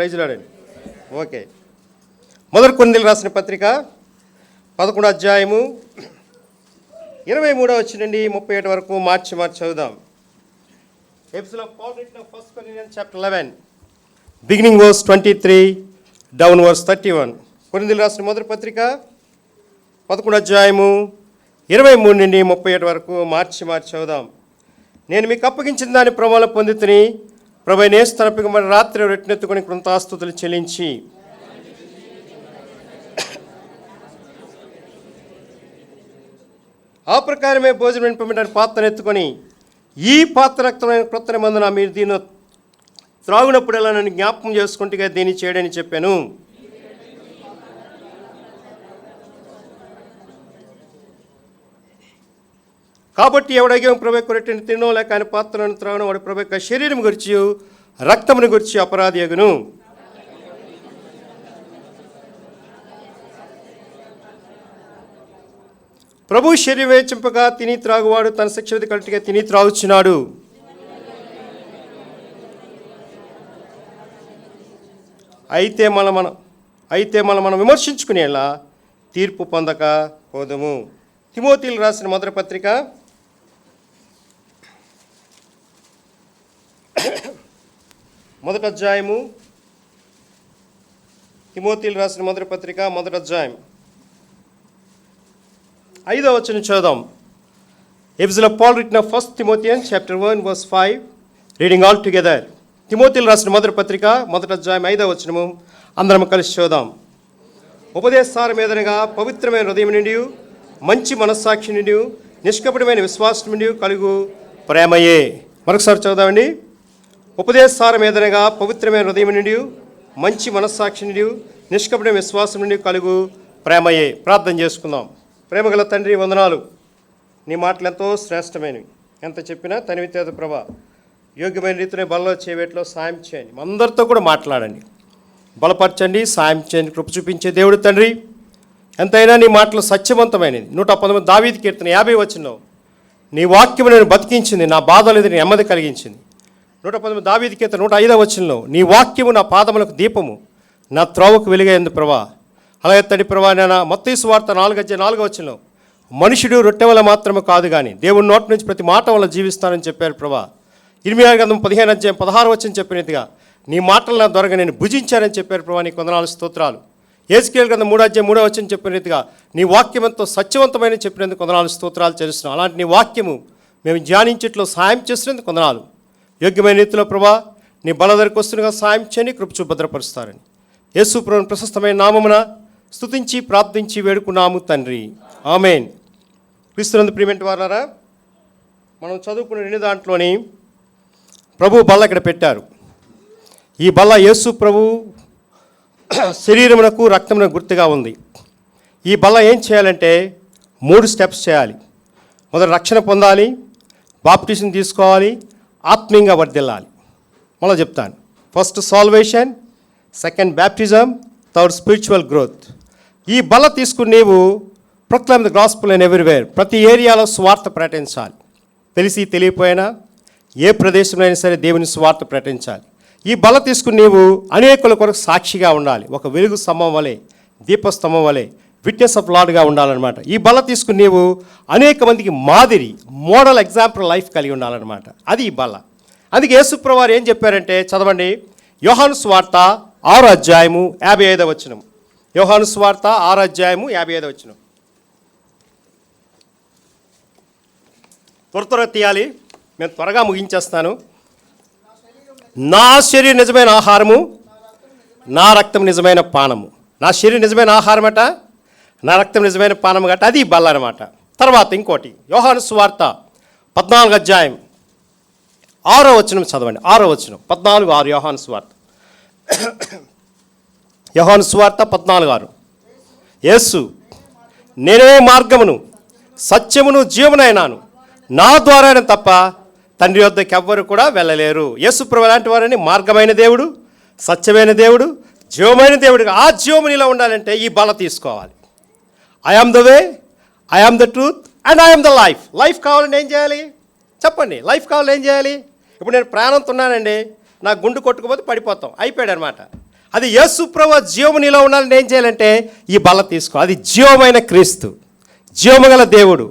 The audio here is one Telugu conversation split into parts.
Praise lord. ఓకే, మొదటి కొరింథీయులకు రాసిన పత్రిక 11వ అధ్యాయము 23వ వచనం నుండి 37 వరకు మార్చి చదువుదాం. Epistle of Paul written of 1 Corinthians chapter 11, beginning verse 23 down verse 31. కొరింథీయులకు రాసిన మొదటి పత్రిక 11వ అధ్యాయము 23 నుండి 37 వరకు మార్చి చదువుదాం. నేను మీకు అప్పగించిన దాని ప్రమాణం పొందితిని, ప్రభువైన యేసు తనపై రాత్రి రెట్టినెత్తుకొని కృతజ్ఞతాస్తుతులు చెల్లించి ఆ ప్రకారమే భోజనం నింపబడిన పాత్రను ఎత్తుకొని, ఈ పాత్ర రక్తమైన క్రొత్త నిబంధన మీరు దీన్ని త్రాగునప్పుడల్లా నన్ను జ్ఞాపకం చేసుకుంటే దీన్ని చేయడని చెప్పాను. కాబట్టి ఎవడైనా ప్రభు కొరటిని తినో లేక ఆయన పాత్రలను త్రాగడం వాడు ప్రభు యొక్క శరీరం గురించి రక్తమును గురించి అపరాధి అగును. ప్రభు శరీరం వేచింపగా తిని త్రాగువాడు తన శిక్ష విధి కరెక్ట్గా తిని త్రాగుచున్నాడు. అయితే మనం విమర్శించుకునేలా తీర్పు పొందక పోదము. తిమోతిలకు రాసిన మొదటి పత్రిక 1వ అధ్యాయము, తిమోతిలకు రాసిన మొదటి పత్రిక 1వ అధ్యాయం 5వ వచనం చదువుదాం. Epistle of Paul written of 1 Corinthians chapter 1 verse 5, reading all together. తిమోతిలకు రాసిన మొదటి పత్రిక 1వ అధ్యాయం 5వ వచనము అందరం కలిసి చదువుదాం. ఉపదేశసారం మీదనగా పవిత్రమైన హృదయం నుండి, మంచి మనస్సాక్షి నుండి, నిష్కపటమైన విశ్వాసం నుండి కలుగు ప్రేమయే. మరొకసారి చదువుదామండి. ఉపదేశసారం ఏదనగా పవిత్రమైన హృదయం నుండి, మంచి మనస్సాక్షి నుండి, నిష్కపటమైన విశ్వాసం నుండి కలుగు ప్రేమయే. ప్రార్థన చేసుకుందాం. ప్రేమగల తండ్రి, వందనాలు. నీ మాటలు ఎంతో శ్రేష్టమైనవి, ఎంత చెప్పినా తనివితేద ప్రభా, యోగ్యమైన రీతిలో బలలో చేవేట్లో సాయం చేయండి. అందరితో కూడా మాట్లాడండి, బలపరచండి, సాయం చేయండి. కృప చూపించే దేవుడు తండ్రి, ఎంతైనా నీ మాటలు సత్యవంతమైనది. 119 దావీదు కీర్తన 50 వచనంలో, నీ వాక్యం నేను బతికించింది, నా బాధలు ఎదురు నెమ్మది కలిగించింది. 119 దావీదు కీర్తన 105వ వచనంలో, నీ వాక్యము నా పాదములకు దీపము, నా త్రోవకు వెలుగైంది ప్రభా. అలాగే తండ్రి ప్రభా, నేను మత్తయి సువార్త 4వ వచనంలో, మనుషుడు రొట్టె వల్ల మాత్రమే కాదు కానీ దేవుని నోటి నుంచి ప్రతి మాట వల్ల జీవిస్తానని చెప్పారు ప్రభా. ఇర్మియా గ్రంథం 15వ అధ్యాయం 16వ వచనం చెప్పినట్టుగా, నీ మాటలు నా ద్వారా నేను భుజించానని చెప్పారు ప్రభా. నీ వందనాలు, స్తోత్రాలు. యేసుకేలు గ్రంథం 3వ అధ్యాయం 3వ వచనం చెప్పిన రీతిగా నీ వాక్యం ఎంతో సత్యవంతమైన చెప్పినందుకు వందనాలు, స్తోత్రాలు చెల్లిస్తున్నాం. అలాంటి నీ వాక్యము మేము ధ్యానించేట్లో సాయం చేసినందుకు వందనాలు. యోగ్యమైన రీతిలో ప్రభా, నీ బలధరికి వస్తున్నగా సాయం చేయని కృపచూ భద్రపరుస్తారని యేసు ప్రభువుని ప్రశస్తమైన నామమున స్తుతించి ప్రార్థించి వేడుకున్నాము తండ్రి, ఆమేన్. క్రీస్తునందు ప్రియమైన వారారా, మనం చదువుకున్న 2 దాంట్లోని ప్రభు బల్ల ఇక్కడ పెట్టారు. ఈ బల్ల యేసు ప్రభు శరీరమునకు రక్తమునకు గుర్తుగా ఉంది. ఈ బల్ల ఏం చేయాలంటే 3 స్టెప్స్ చేయాలి. మొదట రక్షణ పొందాలి, బాప్టిజం తీసుకోవాలి, ఆత్మీయంగా వర్ధిల్లాలి. మళ్ళీ చెప్తాను. First salvation, second baptism, third spiritual growth. ఈ బల్ల తీసుకుని నీవు proclaim the gospel in everywhere, ప్రతి ఏరియాలో స్వార్థ ప్రకటించాలి. తెలిసి తెలియపోయినా ఏ ప్రదేశంలో అయినా సరే దేవుని స్వార్థ ప్రకటించాలి. ఈ బల్ల తీసుకుని నీవు అనేకుల కొరకు సాక్షిగా ఉండాలి. ఒక వెలుగు స్తంభం వలె, దీపస్తంభం వలె, విట్నెస్ ఆఫ్ లార్డ్గా ఉండాలన్నమాట. ఈ బల్ల తీసుకుని నీవు అనేక మందికి మాదిరి, మోడల్ ఎగ్జాంపుల్ లైఫ్ కలిగి ఉండాలన్నమాట. అది ఈ బల్ల. అందుకే యేసు ప్రభువారు ఏం చెప్పారంటే, చదవండి. యోహాను సువార్త 6వ అధ్యాయము 55వ వచనం. యోహాను సువార్త 6వ అధ్యాయము 55వ వచనం. త్వరగా తీయాలి, నేను త్వరగా ముగించేస్తాను. నా శరీరం నిజమైన ఆహారము, నా రక్తం నిజమైన పానము. నా శరీరం నిజమైన ఆహారం అట, నా రక్తం నిజమైన పానము గట. అది బల్ల అనమాట. తర్వాత ఇంకోటి, యోహాను సువార్త 14వ అధ్యాయం 6వ వచనం చదవండి. 6వ వచనం, 14:6. యోహాను సువార్త 14:6. యేసు, నేనే మార్గమును సత్యమును జీవనైనాను, నా ద్వారానే తప్ప తండ్రి వద్దకు ఎవ్వరు కూడా వెళ్ళలేరు. యేసు ప్రభు లాంటి వారని మార్గమైన దేవుడు, సత్యమైన దేవుడు, జీవమైన దేవుడు. ఆ జీవము నీలో ఉండాలంటే ఈ బల తీసుకోవాలి. I am the way, I am the truth and I am the life. Life కావాలంటే ఏం చేయాలి చెప్పండి? లైఫ్ కావాలంటే ఏం చేయాలి? ఇప్పుడు నేను ప్రాణంతో ఉన్నానండి, నా గుండు కొట్టుకుపోతే పడిపోతాం, అయిపోయాడు అనమాట. అది యేసు ప్రభువు జీవము నీలో ఉండాలని ఏం చేయాలంటే ఈ బల్ల తీసుకో. అది జీవమైన క్రీస్తు, జీవము గల దేవుడు,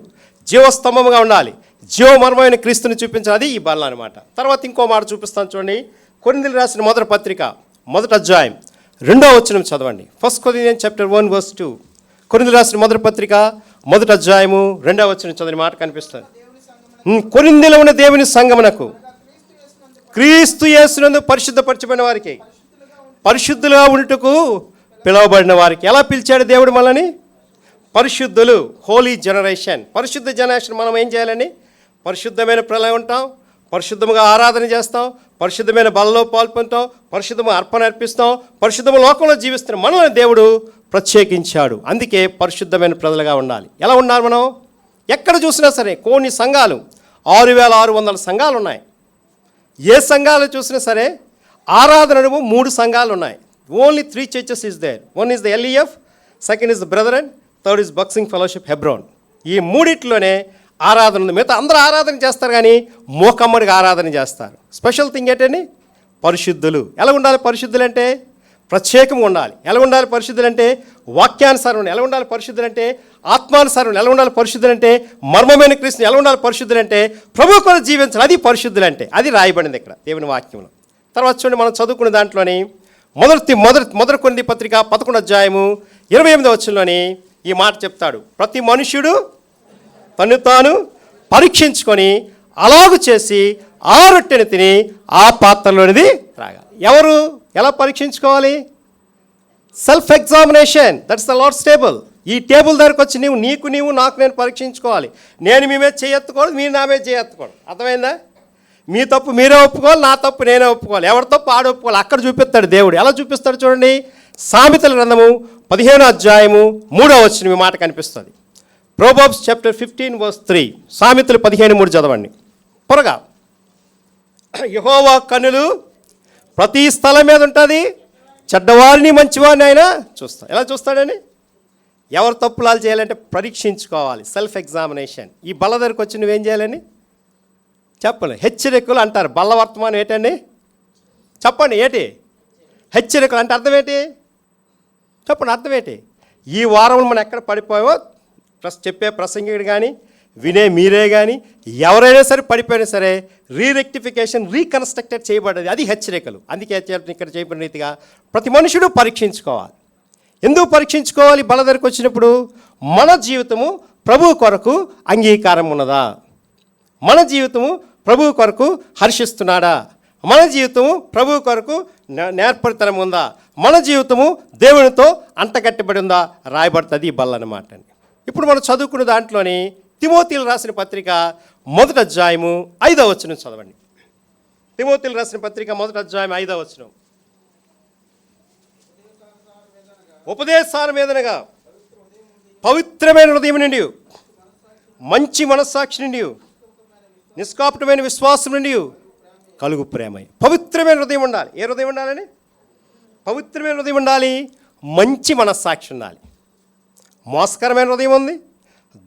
జీవస్తంభముగా ఉండాలి, జీవమర్మమైన క్రీస్తుని చూపించాలి. అది ఈ బల్ల అనమాట. తర్వాత ఇంకో మాట చూపిస్తాను చూడండి. కొరింథీయులకు రాసిన మొదటి పత్రిక 1వ అధ్యాయం 2వ వచనం చదవండి. 1 Corinthians chapter 1 verse 2. కొరింథీయులకు రాసిన మొదటి పత్రిక 1వ అధ్యాయము 2వ వచనం చదివిన మాట కనిపిస్తుంది. కొరింథీలో ఉన్న దేవుని సంగమునకు క్రీస్తు యేసునందు పరిశుద్ధపరచబడిన వారికి, పరిశుద్ధులుగా ఉండుటకు పిలువబడిన వారికి. ఎలా పిలిచాడు దేవుడు మనల్ని? పరిశుద్ధులు, హోలీ జనరేషన్. పరిశుద్ధ జనరేషన్ మనం ఏం చేయాలని? పరిశుద్ధమైన ప్రళయం ఉంటాం, పరిశుద్ధముగా ఆరాధన చేస్తాం, పరిశుద్ధమైన బలలో పాల్పొంటాం, పరిశుద్ధము అర్పణ అర్పిస్తాం, పరిశుద్ధము లోకంలో జీవిస్తున్నాం. మనల్ని దేవుడు ప్రత్యేకించాడు. అందుకే పరిశుద్ధమైన ప్రజలుగా ఉండాలి. ఎలా ఉన్నారు మనం? ఎక్కడ చూసినా సరే కొన్ని సంఘాలు, 6600 సంఘాలు ఉన్నాయి. ఏ సంఘాలు చూసినా సరే ఆరాధనకు 3 సంఘాలు ఉన్నాయి. Only 3 churches is there. One is the LEF, second is the Brethren, third is Boxing Fellowship Hebron. ఈ మూడిట్లోనే ఆరాధన ఉంది. మిగతా అందరూ ఆరాధన చేస్తారు కానీ మోకమ్మడిగా ఆరాధన చేస్తారు. స్పెషల్ థింగ్ ఏంటండి? పరిశుద్ధులు. ఎలా ఉండాలి పరిశుద్ధులు అంటే? ప్రత్యేకంగా ఉండాలి. ఎలా ఉండాలి పరిశుద్ధులు అంటే? వాక్యానుసారం. ఎలా ఉండాలి పరిశుద్ధులు అంటే? ఆత్మానుసారం. ఎలా ఉండాలి పరిశుద్ధులు అంటే? మర్మమైన క్రీస్తుని. ఎలా ఉండాలి పరిశుద్ధులు అంటే? ప్రభు కొరకు జీవించాలి. అది పరిశుద్ధులు అంటే. అది రాయబడింది ఇక్కడ దేవుని వాక్యంలో. తర్వాత చూడండి, మనం చదువుకున్న దాంట్లోని మొదటి కొరింథీ పత్రిక 11వ అధ్యాయము 28వ వచనంలోని ఈ మాట చెప్తాడు. ప్రతి మనుష్యుడు తను తాను పరీక్షించుకొని అలాగు చేసి ఆ రొట్టెని తిని ఆ పాత్రలోనిది త్రాగాలి. ఎవరు ఎలా పరీక్షించుకోవాలి? Self examination. That's the Lord's table. ఈ టేబుల్ దగ్గరకు వచ్చి నీవు నాకు నేను పరీక్షించుకోవాలి. నేను మీ మీద చేయెత్తుకోవాలి, మీరు నా మీద చేయెత్తుకోవాలి. అర్థమైందా? మీ తప్పు మీరే ఒప్పుకోవాలి, నా తప్పు నేనే ఒప్పుకోవాలి. ఎవరి తప్పు ఆడ ఒప్పుకోవాలి. అక్కడ చూపిస్తాడు దేవుడు. ఎలా చూపిస్తాడు చూడండి. సామెతల గ్రంథము 15వ అధ్యాయము 3వ వచనం ఈ మాట కనిపిస్తుంది. Proverbs chapter 15 verse 3. సామెతలు 15:3 చదవండి త్వరగా. యెహోవా కన్నులు ప్రతి స్థలం మీద ఉంటుంది, చెడ్డవారిని మంచివారిని ఆయన చూస్తాడు. ఎలా చూస్తాడని? ఎవరు తప్పులాలు చేయాలంటే పరీక్షించుకోవాలి. Self examination. ఈ బల్ల దగ్గరకు వచ్చి నువ్వేం చేయాలని చెప్పండి. హెచ్చరికలు అంటారు. బల్ల వర్తమానం ఏంటండి? చెప్పండి. ఏంటి హెచ్చరికలు అంటే? అర్థం ఏంటి చెప్పండి, అర్థం ఏంటి? ఈ వారంలో మనం ఎక్కడ పడిపోయావో చెప్పే ప్రసంగికుడు కానీ వినే మీరే కానీ ఎవరైనా సరే పడిపోయినా సరే రీరెక్టిఫికేషన్, రీకన్స్ట్రక్టెడ్ చేయబడ్డది. అది హెచ్చరికలు. అందుకే ఇక్కడ చేయబడిన రీతిగా ప్రతి మనుషుడు పరీక్షించుకోవాలి. ఎందుకు పరీక్షించుకోవాలి? బల దగ్గరకు వచ్చినప్పుడు మన జీవితము ప్రభు కొరకు అంగీకారం ఉన్నదా? మన జీవితము ప్రభు కొరకు హర్షిస్తున్నాడా? మన జీవితము ప్రభు కొరకు నేర్పరితనం ఉందా? మన జీవితము దేవునితో అంటగట్టబడి ఉందా? రాయబడుతుంది ఈ బల్ల అన్నమాట అండి. ఇప్పుడు మనం చదువుకున్న దాంట్లోని తిమోతిలు రాసిన పత్రిక 1వ అధ్యాయము 5వ వచనం చదవండి. తిమోతిలు రాసిన పత్రిక 1వ అధ్యాయం 5వ వచనం. ఉపదేశాల మీదనగా పవిత్రమైన హృదయం నుండి, మంచి మనస్సాక్షి నుండి, నిష్కాపటమైన విశ్వాసం నుండి కలుగు ప్రేమ. పవిత్రమైన హృదయం ఉండాలి. ఏ హృదయం ఉండాలని? పవిత్రమైన హృదయం ఉండాలి, మంచి మనస్సాక్షి ఉండాలి. మోసకరమైన హృదయం ఉంది,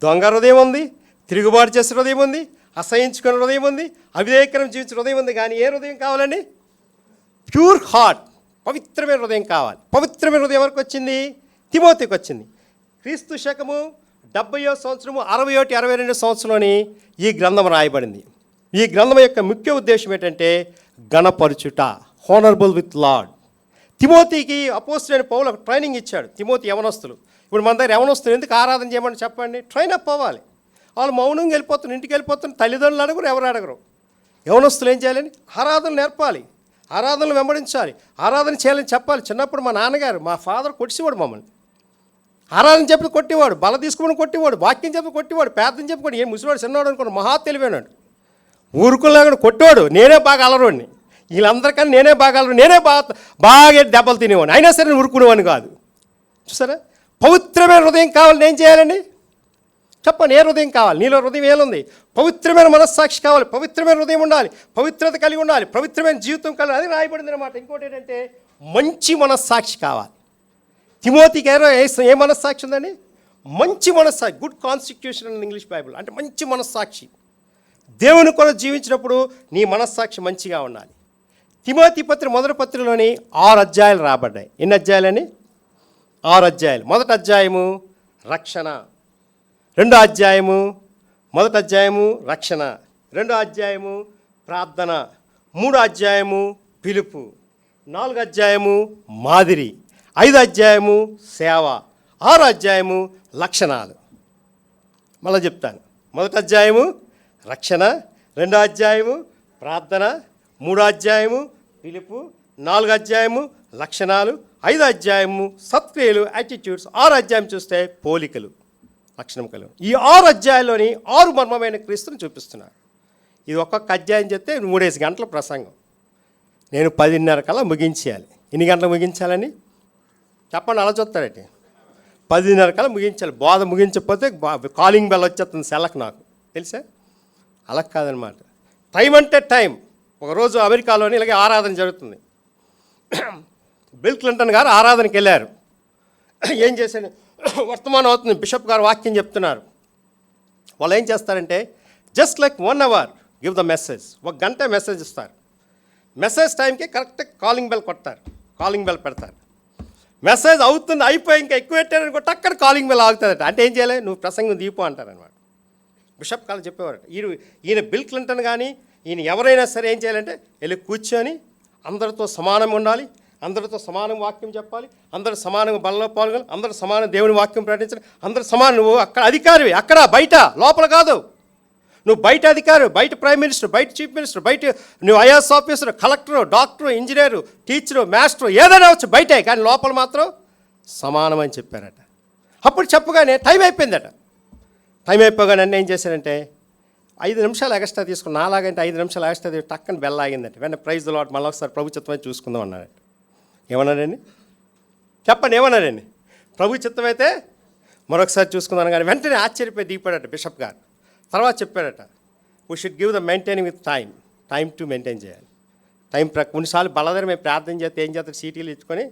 దొంగ హృదయం ఉంది, తిరుగుబాటు చేసే హృదయం ఉంది, అసహించుకునే హృదయం ఉంది, అవివేకరం జీవించే హృదయం ఉంది. కానీ ఏ హృదయం కావాలండి? ప్యూర్ హార్ట్, పవిత్రమైన హృదయం కావాలి. పవిత్రమైన హృదయం ఎవరికి వచ్చింది? తిమోతికి వచ్చింది. క్రీస్తు శకము 70వ సంవత్సరము 61, 62 సంవత్సరంలోని ఈ గ్రంథం రాయబడింది. ఈ గ్రంథం యొక్క ముఖ్య ఉద్దేశం ఏంటంటే గణపరుచుట, హానరబుల్ విత్ లార్డ్. తిమోతికి అపోస్తలుడైన పౌలు ఒక ట్రైనింగ్ ఇచ్చాడు. తిమోతి యవనస్తులు. ఇప్పుడు మన దగ్గర యవనస్తులు ఎందుకు ఆరాధన చేయమని చెప్పండి? ట్రైన్ అప్ అవ్వాలి. వాళ్ళు మౌనంగా వెళ్ళిపోతున్నారు, ఇంటికి వెళ్ళిపోతున్నారు, తల్లిదండ్రులు అడగరు, ఎవరు అడగరు. యవనస్తులు ఏం చేయాలని? ఆరాధన నేర్పాలి, ఆరాధనలు వెంబడించాలి, ఆరాధన చేయాలని చెప్పాలి. చిన్నప్పుడు మా నాన్నగారు, మా ఫాదర్ కొట్టివాడు మమ్మల్ని. ఆరాధన చెప్పి కొట్టేవాడు, బల తీసుకుని కొట్టేవాడు, వాక్యం చెప్పి కొట్టేవాడు, ప్రార్థన చెప్పి కొట్టి. ఏ ముసలివాడు చిన్నవాడు అనుకోండి, మహా తెలివైనాడు. ఊరుకులాగా కొట్టేవాడు. నేనే బాగా అలరోడిని, వీళ్ళందరికన్నా నేనే బాగా అలరు, నేనే బాగా దెబ్బలు తినేవాడిని. అయినా సరే ఊరుకునేవాడిని కాదు. చూసారా? పవిత్రమైన హృదయం కావాలని ఏం చేయాలండి చెప్పండి? ఏ హృదయం కావాలి? నీలో హృదయం ఏముంది? పవిత్రమైన మనస్సాక్షి కావాలి, పవిత్రమైన హృదయం ఉండాలి, పవిత్రత కలిగి ఉండాలి, పవిత్రమైన జీవితం కలిగి. అది రాయబడింది అనమాట. ఇంకోటి ఏంటంటే మంచి మనస్సాక్షి కావాలి. తిమోతికి ఏ మనస్సాక్షి ఉందండి? మంచి మనస్సాక్షి. గుడ్ కాన్స్టిట్యూషన్ అని ఇంగ్లీష్ బైబిల్ అంటే మంచి మనస్సాక్షి. దేవుని కొరకు జీవించినప్పుడు నీ మనస్సాక్షి మంచిగా ఉండాలి. తిమోతి పత్రిక మొదటి పత్రికలోని 6 అధ్యాయాలు రాబడ్డాయి. ఎన్ని అధ్యాయాలని? 6 అధ్యాయాలు. మొదటి అధ్యాయము రక్షణ, రెండో అధ్యాయము, మొదటి అధ్యాయము రక్షణ, రెండో అధ్యాయము ప్రార్థన, మూడో అధ్యాయము పిలుపు, 4 అధ్యాయము మాదిరి, 5 అధ్యాయము సేవ, 6 అధ్యాయము లక్షణాలు. మళ్ళీ చెప్తాను. మొదటి అధ్యాయము రక్షణ, రెండో అధ్యాయము ప్రార్థన, మూడో అధ్యాయము పిలుపు, 4 అధ్యాయము లక్షణాలు, 5 అధ్యాయము సత్క్రియలు, యాటిట్యూడ్స్, 6 అధ్యాయం చూస్తే పోలికలు, లక్షణం కలు. ఈ 6 అధ్యాయాల్లోని 6 మర్మమైన క్రీస్తుని చూపిస్తున్నారు. ఇది ఒక్కొక్క అధ్యాయం చెప్తే 3 గంటల ప్రసంగం. నేను 10:30 కల్లా ముగించేయాలి. ఎన్ని గంటలకు ముగించాలని చెప్పండి. అలా చూస్తారండి. 10:30 కల్లా ముగించాలి. బోధ ముగించకపోతే కాలింగ్ బెల్ వచ్చేస్తుంది సెలకు. నాకు తెలుసా? అలా కాదనమాట. టైం అంటే టైం. ఒకరోజు అమెరికాలోని ఇలాగే ఆరాధన జరుగుతుంది. బిల్ క్లింటన్ గారు ఆరాధనకి వెళ్ళారు. ఏం చేశాను, వర్తమానం అవుతుంది, బిషప్ గారు వాక్యం చెప్తున్నారు. వాళ్ళు ఏం చేస్తారంటే just like 1 hour give the message. 1 గంట మెసేజ్ ఇస్తారు. మెసేజ్ టైంకి కరెక్ట్ కాలింగ్ బెల్ కొడతారు, కాలింగ్ బెల్ పెడతారు. మెసేజ్ అవుతుంది, అయిపోయి ఇంకా ఎక్కువ పెట్టారనుకో అక్కడ కాలింగ్ బెల్ ఆగుతుందట. అంటే ఏం చేయాలి, నువ్వు ప్రసంగం దీపో అంటారనమాట. బిషప్ కాలు చెప్పేవారట. ఈయన బిల్ క్లింటన్ కానీ ఈయన ఎవరైనా సరే ఏం చేయాలంటే వెళ్ళి కూర్చొని అందరితో సమానం ఉండాలి, అందరితో సమానం వాక్యం చెప్పాలి, అందరూ సమానంగా బలంలో పాల్గొనాలి, అందరూ సమానం దేవుని వాక్యం ప్రకటించాలి, అందరూ సమానం. నువ్వు అక్కడ అధికారివి, అక్కడ బయట, లోపల కాదు. నువ్వు బయట అధికారి, బయట ప్రైమ్ మినిస్టర్, బయట చీఫ్ మినిస్టర్, బయట నువ్వు IAS officer, collector, doctor, engineer, teacher, master, ఏదైనా వచ్చు బయటే, కానీ లోపల మాత్రం సమానం అని చెప్పారట. అప్పుడు చెప్పగానే టైం అయిపోయిందట. టైం అయిపోగానే అన్నీ ఏం చేశారంటే 5 నిమిషాలు ఎక్స్ట్రా తీసుకుని, నాలాగంటే 5 నిమిషాలు ఎక్స్ట్రా టక్కని బెల్ ఆగిందంటే వెంటనే ప్రైజ్ ద లార్డ్ మళ్ళీ ఒకసారి ప్రభు చిత్తమై చూసుకుందాం అన్నారంట. ఏమన్నారండి చెప్పండి, ఏమన్నారండి? ప్రభు చిత్తమైతే మరొకసారి చూసుకుందాం కానీ వెంటనే ఆశ్చర్యపోయి దిగిపోయాడట బిషప్ గారు. తర్వాత చెప్పాడట, we should give the maintaining with time to maintain చేయాలి. టైం కొన్నిసార్లు బలదర మేము ప్రార్థన చేస్తే ఏం చేస్తారు, సీటీలు ఇచ్చుకొని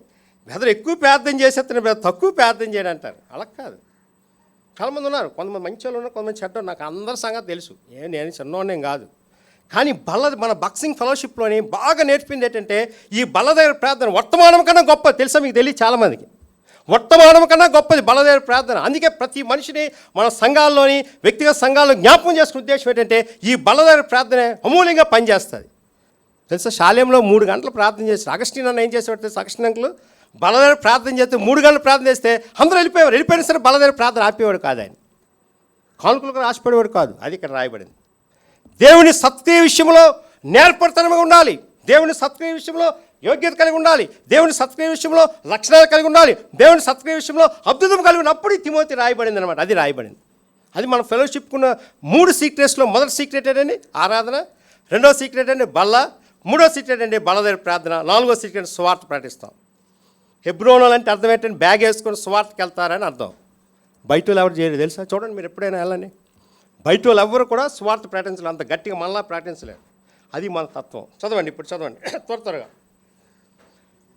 బెదరు ఎక్కువ ప్రార్థన చేసేస్తున్నారు, బెదరు తక్కువ ప్రార్థన చేయడం అంటారు. అలా కాదు. చాలామంది ఉన్నారు, కొంతమంది మంచి వాళ్ళు ఉన్నారు, కొంతమంది చెడ్డ. నాకు అందరి సంగతి తెలుసు, నేను చిన్నోడేం కాదు. కానీ మన బాక్సింగ్ ఫెలోషిప్లోని బాగా నేర్పింది ఏంటంటే ఈ బలదేవ ప్రార్థన వర్తమానం కన్నా గొప్ప. తెలుసా మీకు? తెలియదు చాలామందికి. వర్తమానం కన్నా గొప్పది బలదేవ ప్రార్థన. అందుకే ప్రతి మనిషిని మన సంఘాల్లోని, వ్యక్తిగత సంఘాల్లో జ్ఞాపకం చేసుకునే ఉద్దేశం ఏంటంటే ఈ బలదేవ ప్రార్థన అమూల్యంగా పనిచేస్తుంది. తెలుసా? శాలయంలో 3 గంటలు ప్రార్థన చేస్తారు. అగస్టిన్ అన్న ఏం చేసేవాడు తెలుసు? అగస్టిన్ అంకులు బలదేవ ప్రార్థన చేస్తే 3 గంటలు ప్రార్థన చేస్తే అందరూ వెళ్ళిపోయినా సరే బలదేవ ప్రార్థన ఆపేవాడు కాదు. ఆయన కానుకలు కూడా ఆశపడేవాడు కాదు. అది ఇక్కడ రాయబడింది. దేవుని సత్క్రియ విషయంలో నేర్పరితనంగా ఉండాలి, దేవుని సత్క్రియ విషయంలో యోగ్యత కలిగి ఉండాలి, దేవుని సత్క్రియ విషయంలో లక్షణాలు కలిగి ఉండాలి, దేవుని సత్క్రియ విషయంలో అద్భుతం కలిగి ఉన్నప్పుడు తిమోతి రాయబడింది అనమాట. అది రాయబడింది. అది మన ఫెలోషిప్కున్న 3 సీక్రెట్స్లో మొదటి సీక్రెట్ ఏంటండి ఆరాధన, రెండో సీక్రెట్ అండి బల్ల, మూడో సీక్రెట్ అండి బలదేవ ప్రార్థన, 4వ సీక్రెట్ సువార్త ప్రకటిస్తాం. హెబ్రోనులు అంటే అర్థం ఏంటంటే బ్యాగ్ వేసుకొని సువార్తకి వెళ్తారని అర్థం. బయట వాళ్ళు ఎవరు చేయలేదు తెలుసా? చూడండి, మీరు ఎప్పుడైనా వెళ్ళండి, బయట వాళ్ళు ఎవరు కూడా సువార్త ప్రకటించలేదు, అంత గట్టిగా మళ్ళా ప్రకటించలేదు. అది మన తత్వం. చదవండి, ఇప్పుడు చదవండి త్వరగా.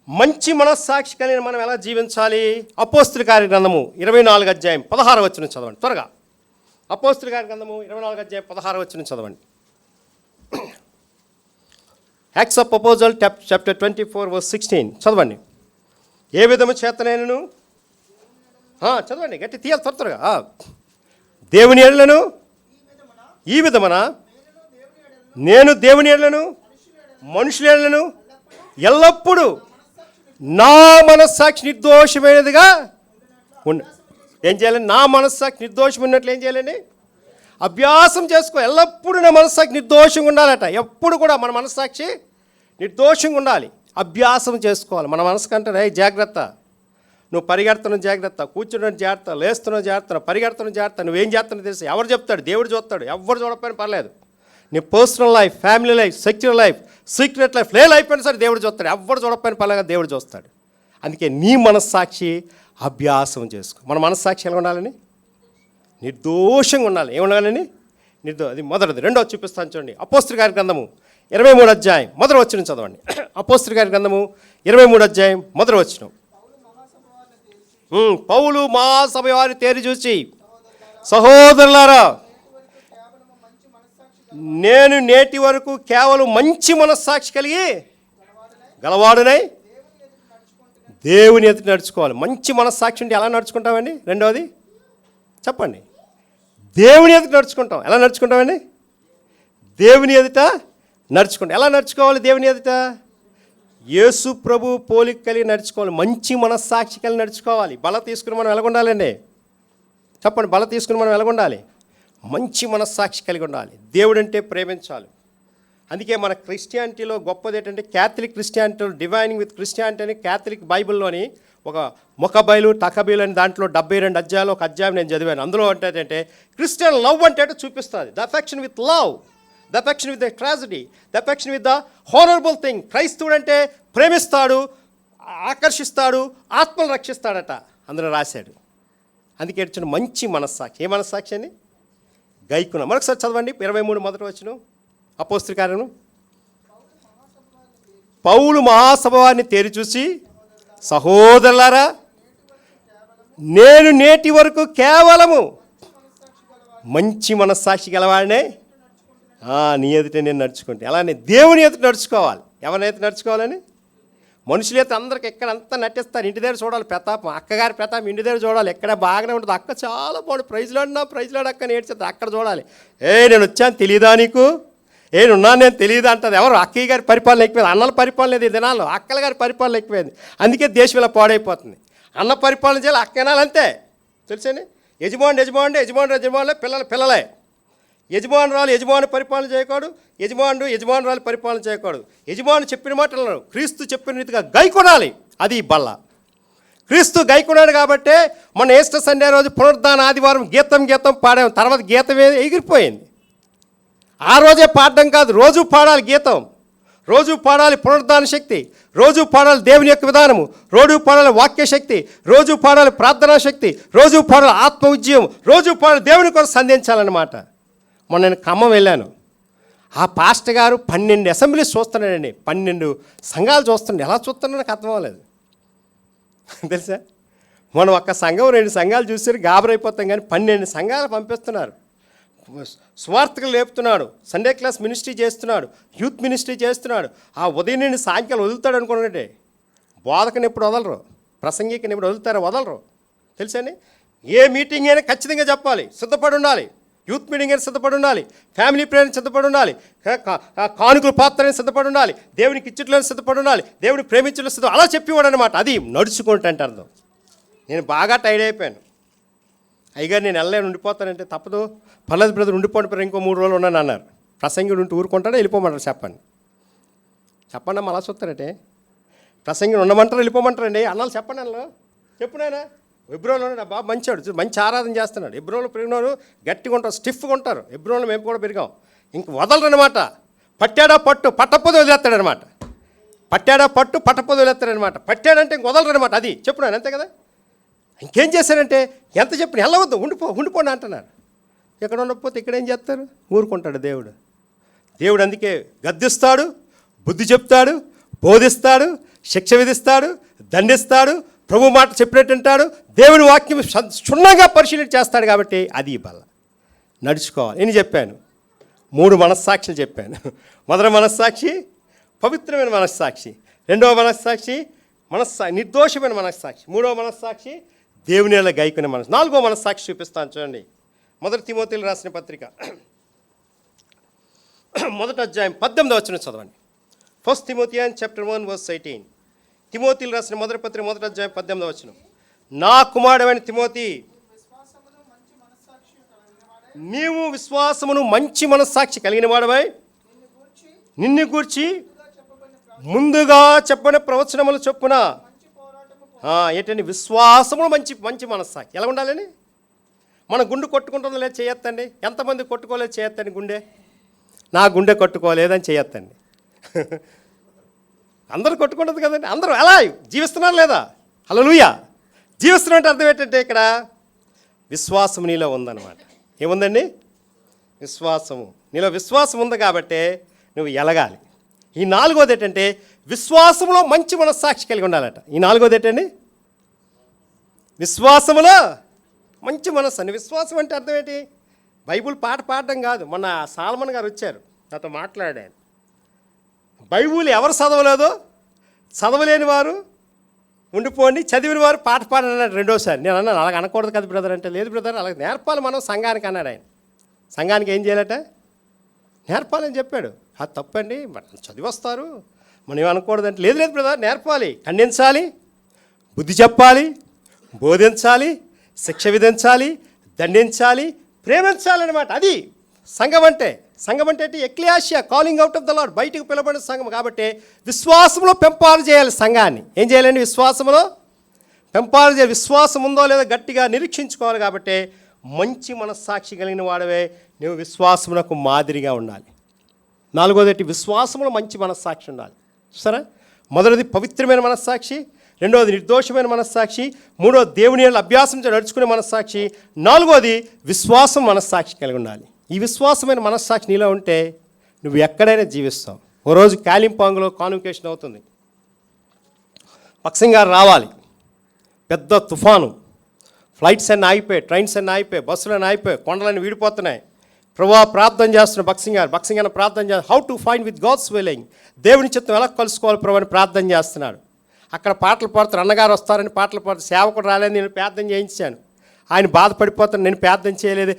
మంచి మనస్సాక్షి కలిగిన మనం ఎలా జీవించాలి? అపోస్తుల కార్య గ్రంథము 24 అధ్యాయం 16 వచనం చదవండి త్వరగా. అపోస్తుల కార్య గ్రంథము 24 అధ్యాయం 16 వచనం చదవండి. యాక్ట్స్ ఆఫ్ అపోజిల్ చాప్టర్ 24 verse 16 చదవండి. ఏ విధము చేతనైనను చదవండి, గట్టి తీయాలి త్వరగా. దేవుని ఎడలను ఈ విధమున నేను దేవుని ఎడలను మనుషుల ఎడలను ఎల్లప్పుడూ నా మనస్సాక్షి నిర్దోషమైనదిగా ఏం చేయాలండి? నా మనస్సాక్షి నిర్దోషమైనట్లు ఏం చేయాలండి? అభ్యాసం చేసుకో. ఎల్లప్పుడూ నా మనస్సాక్షి నిర్దోషంగా ఉండాలట. ఎప్పుడు కూడా మన మనస్సాక్షి నిర్దోషంగా ఉండాలి. అభ్యాసం చేసుకోవాలి. మన మనసు కంటే జాగ్రత్త, నువ్వు పరిగెడుతున్న జాగ్రత్త, కూర్చున్న జాగ్రత్త, లేస్తున్న జాగ్రత్త, పరిగెడుతున్న జాగ్రత్త. నువ్వేం చేస్తున్నావు తెలుసు? ఎవరు చెప్తాడు? దేవుడు చూస్తాడు. ఎవరు చూడకపోయినా పర్లేదు. నీ personal life, family life, secular life, secret life, life అయినా సరే దేవుడు చూస్తాడు. ఎవరు చూడకపోయినా పర్లేదు, దేవుడు చూస్తాడు. అందుకే నీ మనస్సాక్షి అభ్యాసం చేసుకో. మన మనస్సాక్షి ఎలా ఉండాలని? నిర్దోషంగా ఉండాలి. ఏముండాలని? అది మొదటిది. రెండోది చూపిస్తాను చూడండి. అపోస్తుల కార్య గ్రంథము 23 అధ్యాయం మొదటి వచనం చదవండి. అపోస్తుల కార్య గ్రంథము 23 అధ్యాయం మొదటి వచనం. పౌలు మహాసభ వారి తేరి చూసి, సహోదరులారా, నేను నేటి వరకు కేవలం మంచి మనస్సాక్షి కలిగి గలవాడునై దేవుని ఎదుట నడుచుకోవాలి. మంచి మనస్సాక్షి ఉంటే ఎలా నడుచుకుంటామండి? రెండవది చెప్పండి. దేవుని ఎదుట నడుచుకుంటాం. ఎలా నడుచుకుంటామండి? దేవుని ఎదుట నడుచుకుంటాం. ఎలా నడుచుకోవాలి? దేవుని ఎదుట యేసు ప్రభు పోలిక కలిగి నడుచుకోవాలి. మంచి మనస్సాక్షి కలిగి నడుచుకోవాలి. బల తీసుకుని మనం ఎలాగుండాలండి? చెప్పండి. బల తీసుకుని మనం ఎలాగుండాలి? మంచి మనస్సాక్షి కలిగి ఉండాలి. దేవుడు అంటే ప్రేమించాలి. అందుకే మన క్రిస్టియానిటీలో గొప్పది ఏంటంటే క్యాథలిక్ క్రిస్టియానిటీ, డివైనింగ్ విత్ క్రిస్టియానిటీ అని క్యాథలిక్ బైబిల్లోని ఒక ముఖబైలు టకబైలు అని దాంట్లో 72 అధ్యాయాలు ఒక అధ్యాయం నేను చదివాను. అందులో ఏంటంటే క్రిస్టియన్ లవ్ అంటే చూపిస్తుంది. The affection with love, the affection with the tragedy, the affection with the honourable thing. క్రైస్తవుడు అంటే ప్రేమిస్తాడు, ఆకర్షిస్తాడు, ఆత్మలు రక్షిస్తాడట అందులో రాశాడు. అందుకే ఇచ్చిన మంచి మనస్సాక్షి. ఏ మనస్సాక్షి అని? గైకున. మరొకసారి చదవండి 23 మొదటి వచనం అపోస్తలుల కార్యము. పౌలు మహాసభవాన్ని తేరి చూసి, సహోదరులారా, నేను నేటి వరకు కేవలము మంచి మనస్సాక్షి గలవాడినే నీ ఎదుట నేను నడుచుకుంటే. అలానే దేవుని ఎదుట నడుచుకోవాలి. ఎవరిని ఎదుట నడుచుకోవాలని? మనుషులు అయితే అందరికి ఎక్కడ అంతా నటిస్తారు. ఇంటి దగ్గర చూడాలి ప్రతాపం, అక్కగారి ప్రతాపం ఇంటి దగ్గర చూడాలి. ఎక్కడ బాగానే ఉంటుంది. అక్క చాలా బాగుంది, ప్రైజ్లాడినా అక్క నేర్చేది అక్కడ చూడాలి. నేను వచ్చాను తెలియదా నీకు? నేనున్నాను నేను తెలియదు అంటుంది. ఎవరు? అక్కయ్య గారి పరిపాలన ఎక్కువైంది. అన్నల పరిపాలన లేదు ఈ దినాల్లో, అక్కల గారి పరిపాలన ఎక్కువైంది. అందుకే దేశం ఇలా పాడైపోతుంది. అన్న పరిపాలన చేయాలి, అక్క వినాలి అంతే. తెలుసండి? యజమానులే, పిల్లలే. యజమాని పరిపాలన చేయకూడదు, యజమానురాలు పరిపాలన చేయకూడదు. యజమాని చెప్పిన మాటలను క్రీస్తు చెప్పిన రీతిగా గైకొనాలి. అది బల్ల. క్రీస్తు గైకొనాడు కాబట్టే మన ఈస్టర్ సండే రోజు పునరుద్ధాన ఆదివారం గీతం పాడాము. తర్వాత గీతం ఎగిరిపోయింది. ఆ రోజే పాడడం కాదు, రోజు పాడాలి గీతం, రోజు పాడాలి పునరుద్ధాన శక్తి, రోజు పాడాలి దేవుని యొక్క విధానము, రోజు పాడాలి వాక్య శక్తి, రోజు పాడాలి ప్రార్థనా శక్తి, రోజు పాడాలి ఆత్మ ఉద్యమం, రోజు పాడాలి దేవుని కోసం సంధించాలన్నమాట. మొన్న నేను ఖమ్మం వెళ్ళాను. ఆ పాస్టర్ గారు 12 అసెంబ్లీస్ చూస్తున్నాడండి. 12 సంఘాలు చూస్తున్నాడు. ఎలా చూస్తున్నాడో నాకు అర్థం అవ్వలేదు. తెలుసా? మనం ఒక్క సంఘం 2 సంఘాలు చూసి గాబరైపోతాం, కానీ 12 సంఘాలు పంపిస్తున్నారు. స్వార్థకులు లేపుతున్నాడు, సండే క్లాస్ మినిస్ట్రీ చేస్తున్నాడు, యూత్ మినిస్ట్రీ చేస్తున్నాడు. ఆ ఉదయం నుండి సాయంకాలం వదులుతాడు అనుకున్నాడే. బోధకని ఎప్పుడు వదలరు, ప్రసంగికని ఎప్పుడు వదలరు. తెలుసండి? ఏ మీటింగ్ అయినా ఖచ్చితంగా చెప్పాలి, సిద్ధపడి ఉండాలి. యూత్ మీటింగ్ అయినా సిద్ధపడి ఉండాలి, ఫ్యామిలీ ప్రేయర్ సిద్ధపడి ఉండాలి, కానుకల పాత్రని సిద్ధపడి ఉండాలి, దేవునికి ఇచ్చట్లని సిద్ధపడి ఉండాలి, దేవుడిని ప్రేమించడం సిద్ధం. అలా చెప్పేవాడు అనమాట. అది నడుచుకుంటే అంటే అర్థం. నేను బాగా టైర్డ్ అయిపోయాను. అయ్యగారు నేను వెళ్ళలేను, ఉండిపోతానంటే తప్పదు, పర్లేదు బ్రదర్ ఉండిపోండి, ఇంకో 3 రోజులు ఉన్నాను అన్నారు. ప్రసంగిడు ఉంటూ ఊరుకుంటాడో వెళ్ళిపోమంటారు? చెప్పండి అమ్మ, అలా చూస్తారంటే. ప్రసంగిని ఉండమంటారు, వెళ్ళిపోమంటారండి అన్నాళ్ళు. చెప్పండి అన్నలో చెప్పు నాయన. ఎబ్రోన్లో బాబు మంచివాడు, మంచి ఆరాధన చేస్తున్నాడు. ఎబ్రోన్లో పెరిగినవారు గట్టిగా ఉంటారు, స్టిఫ్గా ఉంటారు. ఎబ్రోన్లో మేము కూడా పెరిగాం. ఇంక వదలరనమాట. పట్టాడా పట్టు, పట్టపోదు వదిలేస్తాడనమాట. వదిలేస్తాడనమాట. పట్టాడంటే ఇంక వదలరనమాట. అది చెప్పున్నాను అంతే కదా. ఇంకేం చేశారంటే ఎంత చెప్పిన వెళ్ళవద్దు, ఉండిపోండి అంటున్నారు. ఎక్కడ ఉండకపోతే ఇక్కడ ఏం చేస్తారు? ఊరుకుంటాడు దేవుడు. అందుకే గద్దిస్తాడు, బుద్ధి చెప్తాడు, బోధిస్తాడు, శిక్ష విధిస్తాడు, దండిస్తాడు, ప్రభు మాట చెప్పినట్టు అంటాడు, దేవుని వాక్యం క్షుణ్ణంగా పరిశీలన చేస్తాడు. కాబట్టి అది బల్ల. నడుచుకోవాలి. నేను చెప్పాను 3 మనస్సాక్షులు చెప్పాను. మొదటి మనస్సాక్షి పవిత్రమైన మనస్సాక్షి, రెండవ మనస్సాక్షి నిర్దోషమైన మనస్సాక్షి, మూడవ మనస్సాక్షి దేవుని ఎలా గైకునే మనసు, నాలుగో మనస్సాక్షి చూపిస్తాను చూడండి. 1 తిమోతిలో రాసిన పత్రిక 1వ అధ్యాయం 18వ వచనం చదవండి. 1 Timothians chapter 1 verse 18. తిమోతిలో రాసిన మొదటి పత్రిక 1వ అధ్యాయం 18వ వచనం. నా కుమారుడైన తిమోతి, నీవు విశ్వాసమును మంచి మనస్సాక్షి కలిగిన వాడవై నిన్ను గూర్చి ముందుగా చెప్పని ప్రవచనములు చొప్పున ఏంటండి విశ్వాసమును మంచి మనస్సాక్షి ఎలా ఉండాలని. మన గుండె కొట్టుకుంటుందో లేదు చేయొద్దండి. ఎంతమంది కొట్టుకోలేదు చేయొద్దండి. నా గుండె కొట్టుకోలేదని చేయొద్దండి. అందరూ కొట్టుకుంటుంది కదండి. అందరూ అలా జీవిస్తున్నారు లేదా? హల్లెలూయా. జీవిస్తున్నారు అంటే అర్థం ఏంటంటే ఇక్కడ విశ్వాసం నీలో ఉందన్నమాట. ఏముందండి? విశ్వాసము నీలో. విశ్వాసం ఉంది కాబట్టి నువ్వు ఎలగాలి. ఈ 4వది ఏంటంటే విశ్వాసములో మంచి మనస్సాక్షి కలిగి ఉండాలట. ఈ 4వది ఏంటండి? విశ్వాసములో మంచి మనస్సు అని. విశ్వాసం అంటే అర్థం ఏంటి? బైబుల్ పాట పాడడం కాదు. మొన్న సాల్మన్ గారు వచ్చారు, నాతో మాట్లాడాను. బైబుల్ ఎవరు చదవలేదో చదవలేని వారు ఉండిపోండి, చదివిన వారు పాట పాడండి అన్నాడు రెండోసారి. నేను అన్నాను అలాగ అనకూడదు కదా బ్రదర్ అంటే, లేదు బ్రదర్ అలాగే నేర్పాలి మనం సంఘానికి అన్నాడు ఆయన. సంఘానికి ఏం చేయాలట? నేర్పాలని చెప్పాడు. అది తప్పండి, చదివి వస్తారు మనం ఏమనకూడదంటే, లేదు లేదు బ్రదర్ నేర్పాలి, ఖండించాలి, బుద్ధి చెప్పాలి, బోధించాలి, శిక్ష విధించాలి, దండించాలి, ప్రేమించాలన్నమాట. అది సంఘం అంటే. సంఘం అంటే ఎక్లియాషియా, calling out of the Lord, బయటికి పిలబడిన సంఘం. కాబట్టి విశ్వాసంలో పెంపాలు చేయాలి సంఘాన్ని. ఏం చేయాలండి? విశ్వాసంలో పెంపాలు చేయాలి. విశ్వాసం ఉందో లేదో గట్టిగా నిరీక్షించుకోవాలి. కాబట్టి మంచి మనస్సాక్షి కలిగిన వాడవే నువ్వు విశ్వాసమునకు మాదిరిగా ఉండాలి. నాలుగోది విశ్వాసంలో మంచి మనస్సాక్షి ఉండాలి. సరే, మొదటిది పవిత్రమైన మనస్సాక్షి, రెండవది నిర్దోషమైన మనస్సాక్షి, మూడవది దేవుని అభ్యాసం నడుచుకునే మనస్సాక్షి, నాలుగోది విశ్వాసం మనస్సాక్షి కలిగి ఉండాలి. ఈ విశ్వాసమైన మనస్సాక్షి నీలో ఉంటే నువ్వు ఎక్కడైనా జీవిస్తావు. ఓ రోజు కాలింపాంగ్లో కాన్వకేషన్ అవుతుంది. బక్సింగ్ గారు రావాలి, పెద్ద తుఫాను, ఫ్లైట్స్ అన్నీ ఆగిపోయాయి, ట్రైన్స్ అన్నీ ఆగిపోయాయి, బస్సులు అన్నీ ఆగిపోయాయి, కొండలన్నీ వీడిపోతున్నాయి. ప్రభువా ప్రార్థన చేస్తున్న బక్సింగ్ గారు ప్రార్థన చేస్తారు. How to find with God's willing, దేవుని చిత్తం ఎలా కలుసుకోవాలి ప్రభు అని ప్రార్థన చేస్తున్నాడు. అక్కడ పాటలు పాడుతారు, అన్నగారు వస్తారని పాటలు పాడుతారు. సేవకుడు రాలేదు, నేను ప్రార్థన చేయించాను. ఆయన బాధపడిపోతాను, నేను ప్రార్థన చేయలేదు,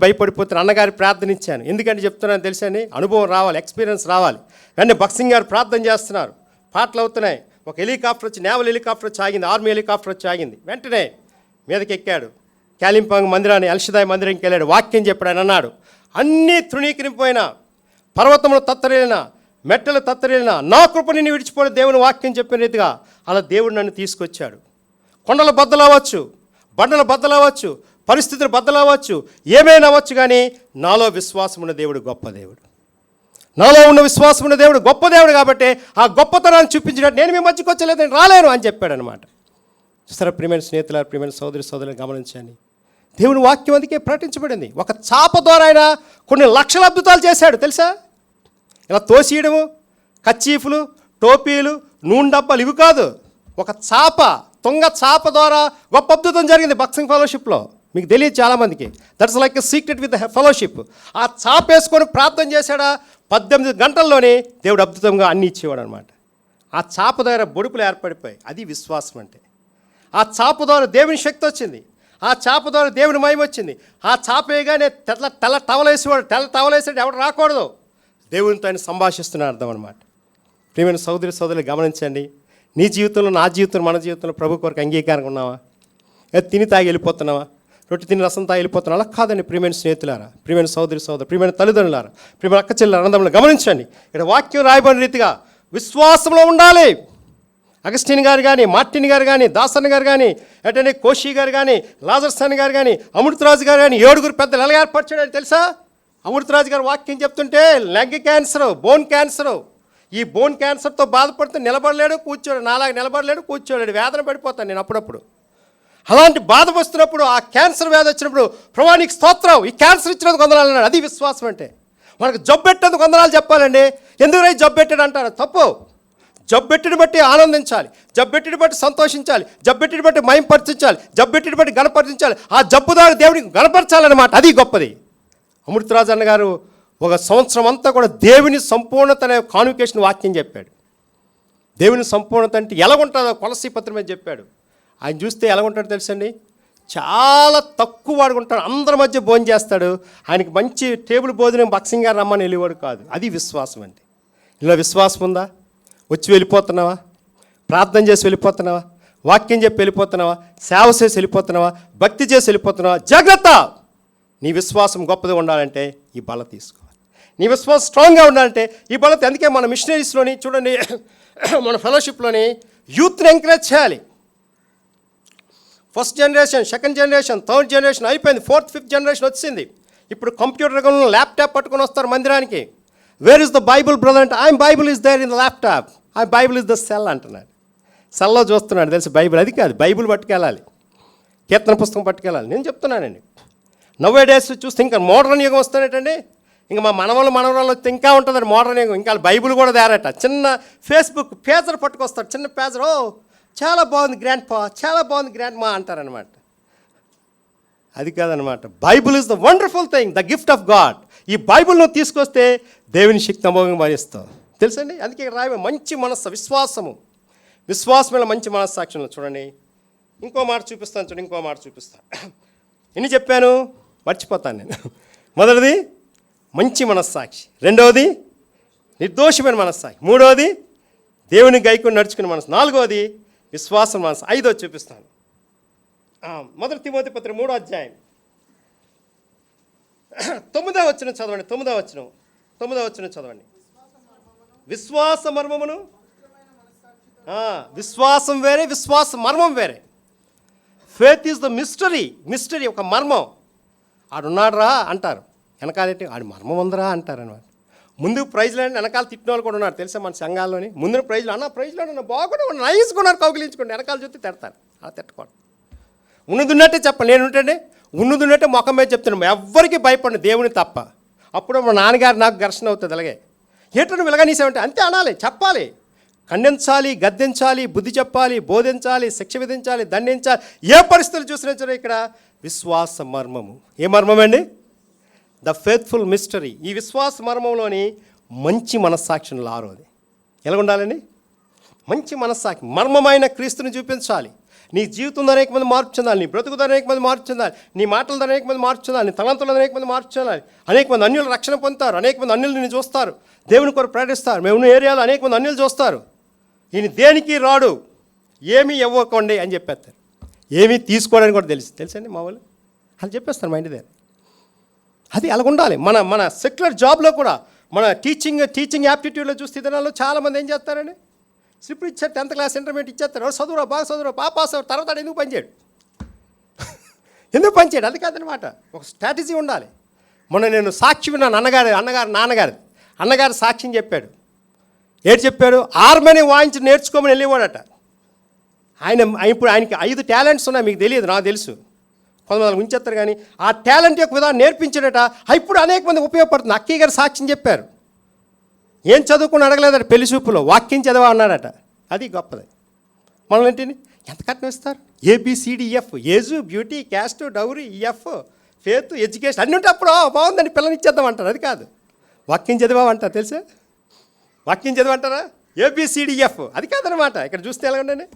భయపడిపోతాను. అన్నగారి ప్రార్థన ఇచ్చాను. ఎందుకంటే చెప్తున్నాను తెలుసని, అనుభవం రావాలి, ఎక్స్పీరియన్స్ రావాలి. వెంటనే బక్సింగ్ గారు ప్రార్థన చేస్తున్నారు, పాటలు అవుతున్నాయి. ఒక హెలికాప్టర్ వచ్చి, నేవల్ హెలికాప్టర్ వచ్చి ఆగింది, ఆర్మీ హెలికాప్టర్ వచ్చి ఆగింది. వెంటనే మీదకి ఎక్కాడు, కాలింపాంగ్ మందిరాన్ని, అల్షదాయ్ మందిరానికి వెళ్ళాడు, వాక్యం చెప్పాడు. ఆయన అన్నాడు, అన్నీ తృణీకరింపోయినా, పర్వతములు తత్తరేలిన, మెట్టలు తత్తరేలిన, నా కృప నిన్ను విడిచిపోయిన దేవుని వాక్యం చెప్పిన రీతిగా అలా దేవుడు నన్ను తీసుకొచ్చాడు. కొండలు బద్దలవచ్చు, బండలు బద్దలవచ్చు, పరిస్థితులు బద్దలవచ్చు, ఏమైనా అవ్వచ్చు, కానీ నాలో విశ్వాసం ఉన్న దేవుడు గొప్ప దేవుడు. నాలో ఉన్న విశ్వాసం ఉన్న దేవుడు గొప్ప దేవుడు. కాబట్టి ఆ గొప్పతనాన్ని చూపించినట్టు నేను మీ మధ్యకి వచ్చలేదు, నేను రాలేను అని చెప్పాడు అనమాట. చూస్తారా ప్రియమైన స్నేహితులారా, ప్రియమైన సోదరులు గమనించండి. దేవుని వాక్యం అందుకే ప్రకటించబడింది. ఒక చాప ద్వారా ఆయన కొన్ని లక్షల అద్భుతాలు చేశాడు తెలుసా. ఇలా తోసియడము, కచ్చీఫులు, టోపీలు, నూనె డబ్బాలు ఇవి కాదు. ఒక చాప, తుంగ చాప ద్వారా గొప్ప అద్భుతం జరిగింది బక్సింగ్ ఫెలోషిప్లో. మీకు తెలియదు చాలామందికి. That's like a secret with fellowship. ఆ చాప వేసుకొని ప్రార్థన చేశాడా, 18 గంటల్లోనే దేవుడు అద్భుతంగా అన్నీ ఇచ్చేవాడు అనమాట. ఆ చాప ద్వారా బొడుపులు ఏర్పడిపోయాయి. అది విశ్వాసం అంటే. ఆ చాప ద్వారా దేవుని శక్తి వచ్చింది, ఆ చాప ద్వారా దేవుని మహిమ వచ్చింది. ఆ చాప వేయగానే తెల్ల టవలేసేవాడు, తెల్ల టవలేసాడు, ఎవడు రాకూడదు, దేవునితో ఆయన సంభాషిస్తున్న అర్థం అనమాట. ప్రియమైన సోదరులు గమనించండి. నీ జీవితంలో, నా జీవితంలో, మన జీవితంలో ప్రభు కొరకు అంగీకారంగా ఉన్నావా? తిని తాగి వెళ్ళిపోతున్నావా? రొట్టె తిని రసం తాగి వెళ్ళిపోతున్నావా? అలా కాదండి ప్రియమైన స్నేహితులారా, ప్రియమైన సోదరు, ప్రియమైన తల్లిదండ్రులారా, ప్రియమైన అక్క చెల్లెల అన్నదమ్ములు గమనించండి. ఇక్కడ వాక్యం రాయబడిన రీతిగా విశ్వాసంలో ఉండాలి. అగస్టిన్ గారు కానీ, మార్టిన్ గారు కానీ, దాసన్ గారు కానీ, అటనే కోషి గారు కానీ, లాజర్సన్ గారు కానీ, అమృతరాజు గారు కానీ, 7 పెద్దలు ఎలా ఏర్పరచాడని తెలుసా? అమృతరాజు గారు వాక్యం చెప్తుంటే లెగ్ క్యాన్సర్, బోన్ క్యాన్సర్, ఈ బోన్ క్యాన్సర్తో బాధపడుతూ నిలబడలేడు, కూర్చోడు, నాలాగా నిలబడలేడు, కూర్చోలేడు, వేదన పడిపోతాను నేను అప్పుడప్పుడు. అలాంటి బాధ వస్తున్నప్పుడు, ఆ క్యాన్సర్ వ్యాధి వచ్చినప్పుడు, ప్రభువా నీకు స్తోత్రం, ఈ క్యాన్సర్ ఇచ్చినందుకు వందనాలు అన్నాడు. అది విశ్వాసం అంటే. మనకు జబ్బు పెట్టేందుకు వందనాలు చెప్పాలండి. ఎందుకు రై జబ్బు పెట్టాడు అంటారు, తప్పు. జబ్బెట్టిని బట్టి ఆనందించాలి, జబ్బెట్టిని బట్టి సంతోషించాలి, జబ్బెట్టిని బట్టి మహింపరిచించాలి, జబ్బెట్టిని బట్టి గణపరిచించాలి. ఆ జబ్బు ద్వారా దేవునికి గణపరచాలన్నమాట. అది గొప్పది. అమృతరాజు అన్న గారు ఒక సంవత్సరం అంతా కూడా దేవుని సంపూర్ణత అనే కాన్వకేషన్ వాక్యం చెప్పాడు. దేవుని సంపూర్ణత అంటే ఎలాగుంటుందో కొలసీ పత్రం మీద చెప్పాడు. ఆయన చూస్తే ఎలాగుంటాడో తెలుసండి, చాలా తక్కువ వాడుకుంటాడు, అందరి మధ్య భోజనం చేస్తాడు. ఆయనకి మంచి టేబుల్ భోజనం బక్సింగ్ గారు రమ్మని వెళ్ళేవాడు కాదు. అది విశ్వాసం అంటే. ఇలా విశ్వాసం ఉందా? వచ్చి వెళ్ళిపోతున్నావా? ప్రార్థన చేసి వెళ్ళిపోతున్నావా? వాక్యం చెప్పి వెళ్ళిపోతున్నావా? సేవ చేసి వెళ్ళిపోతున్నావా? భక్తి చేసి వెళ్ళిపోతున్నావా? జాగ్రత్త. నీ విశ్వాసం గొప్పది ఉండాలంటే ఈ బల తీసుకోవాలి. నీ విశ్వాసం స్ట్రాంగ్గా ఉండాలంటే ఈ బలత. అందుకే మన మిషనరీస్లోని చూడండి, మన ఫెలోషిప్లోని యూత్ని ఎంకరేజ్ చేయాలి. First generation, second generation, third generation అయిపోయింది, 4th, 5th జనరేషన్ వచ్చింది. ఇప్పుడు కంప్యూటర్ రంగంలో ల్యాప్టాప్ పట్టుకొని వస్తారు మందిరానికి. Where is the Bible brother అంటే, I'm Bible is there in the laptop, I Bible is the cell అంటున్నాడు. సెల్లో చూస్తున్నాడు తెలిసి బైబిల్. అది కాదు, బైబుల్ పట్టుకెళ్ళాలి, కీర్తన పుస్తకం పట్టుకెళ్ళాలి. నేను చెప్తున్నానండి, నవ్వే డేస్ చూస్తే ఇంకా మోడర్న్ యుగం వస్తానేటండి. ఇంకా మా మనవరాళ్ళు వస్తే ఇంకా ఉంటుందండి మోడర్న్ యుగం. ఇంకా బైబుల్ కూడా తేరట. చిన్న ఫేస్బుక్ పేజర్ పట్టుకొస్తాడు, చిన్న పేజర్. ఓ చాలా బాగుంది గ్రాండ్ పా, చాలా బాగుంది గ్రాండ్ మా అంటారనమాట. అది కాదనమాట. Bible is the wonderful thing, the gift of God. ఈ బైబుల్ నువ్వు తీసుకొస్తే దేవుని శక్తి అమోఘంగా భరిస్తావు. తెలుసండి, అందుకే ఇక్కడ రాయ మంచి మనస్సు, విశ్వాసమైన మంచి మనస్సాక్షిలో చూడండి. ఇంకో మాట చూపిస్తాను చూడండి, ఇంకో మాట చూపిస్తాను. ఎన్ని చెప్పాను మర్చిపోతాను నేను. మొదటిది మంచి మనస్సాక్షి, రెండవది నిర్దోషమైన మనస్సాక్షి, మూడవది దేవుని గైకొని నడుచుకునే మనసు, నాలుగవది విశ్వాసం మనసు, ఐదవది చూపిస్తాను. మొదటి తిమోతి పత్రిక 3వ అధ్యాయం 9వ వచనం చదవండి. 9వ వచనం చదవండి. విశ్వాస మర్మమును, విశ్వాసం వేరే, విశ్వాస మర్మం వేరే. ఫేత్ ఈజ్ ద మిస్టరీ ఒక మర్మం. ఆడున్నాడు రా అంటారు, వెనకాలంటే ఆడి మర్మం ఉందరా అంటారు అనమాట. ముందు ప్రైజ్లు అంటే వెనకాల తిట్టిన వాళ్ళు కూడా ఉన్నారు తెలుసా మన సంఘాల్లోని. ముందు ప్రైజ్లో అన్న బాగుండే నైస్కున్నారు, కౌగిలించుకోండి, వెనకాల చూస్తే తిడతారు. అలా తిట్టకూడదు. ఉన్నదున్నట్టే చెప్పండి. నేను ఉంటే ఉన్నదున్నట్టే ముఖం మీద చెప్తున్నాను, ఎవ్వరికి భయపడి దేవుని తప్ప. అప్పుడు మా నాన్నగారు నాకు ఘర్షణ అవుతుంది. అలాగే ఏటను వెలగనీసామంటే అంతే అనాలి, చెప్పాలి, ఖండించాలి, గద్దించాలి, బుద్ధి చెప్పాలి, బోధించాలి, శిక్ష విధించాలి, దండించాలి. ఏ పరిస్థితులు చూసినా సరే ఇక్కడ విశ్వాస మర్మము. ఏ మర్మం అండి? The faithful mystery. ఈ విశ్వాస మర్మంలోని మంచి మనస్సాక్షిని ఆరోది. ఎలా ఉండాలండి? మంచి మనస్సాక్షి, మర్మమైన క్రీస్తుని చూపించాలి. నీ జీవితంలో అనేక మంది మార్పు చెందాలి, నీ బ్రతుకుతో అనేక మంది మార్పు చెందాలి, నీ మాటలతో అనేక మంది మార్పు చెందాలి, నీ తలంతుల్లో అనేక మంది మార్పు చెందాలి. అనేక మంది అన్యులు రక్షణ పొందుతారు, అనేక మంది అన్యులు నిన్ను చూస్తారు, దేవుని కొరకు ప్రకటిస్తారు. మేము ఉన్న ఏరియాలో అనేక మంది అన్యులు చూస్తారు. ఈయన దేనికి రాడు, ఏమీ ఇవ్వకండి అని చెప్పేస్తారు. ఏమీ తీసుకోవడానికి కూడా తెలుసండి మా వాళ్ళు అని చెప్పేస్తారు మా ఇంటి దగ్గర. అది అలాగ ఉండాలి. మన సెక్యులర్ జాబ్లో కూడా, మన టీచింగ్ యాప్టిట్యూడ్లో చూస్తే దినాల్లో చాలామంది ఏం చేస్తారండి, స్లిప్ ఇచ్చారు, 10th క్లాస్ ఇంటర్మీడియట్ ఇచ్చేస్తారు, చదువురా బాగా చదువురా పాస్ అవ్వరు, తర్వాత ఎందుకు పనిచేయడు అది కాదనమాట. ఒక స్ట్రాటజీ ఉండాలి. నేను సాక్షి విన్నాను, అన్నగారు సాక్ష్యం చెప్పాడు. ఏడు చెప్పాడు? ఆర్మనీ వాయించి నేర్చుకోమని వెళ్ళేవాడట. ఇప్పుడు ఆయనకి 5 టాలెంట్స్ ఉన్నాయి, మీకు తెలియదు, నాకు తెలుసు. కొంతమంది ఉంచేస్తారు కానీ ఆ టాలెంట్ యొక్క విధానం నేర్పించాడట. ఇప్పుడు అనేక మంది ఉపయోగపడుతుంది. అక్కయ్య గారు సాక్ష్యం చెప్పారు. ఏం చదువుకుని అడగలేదట, పెళ్లి చూపులో వాక్యం చదవా అన్నాడట. అది గొప్పది. మనల్ని ఏంటి ఎంత కట్నం ఇస్తారు? ABCDF, age, beauty, caste, dowry, EF, faith, education అన్నీ ఉంటే అప్పుడు బాగుందండి పిల్లని ఇచ్చేద్దాం అంటారు. అది కాదు, వాక్యం చదివామంటారు తెలుసా? వాక్యం చదివంటారా? ABCDF అది కాదనమాట. ఇక్కడ చూస్తే ఎలాగండి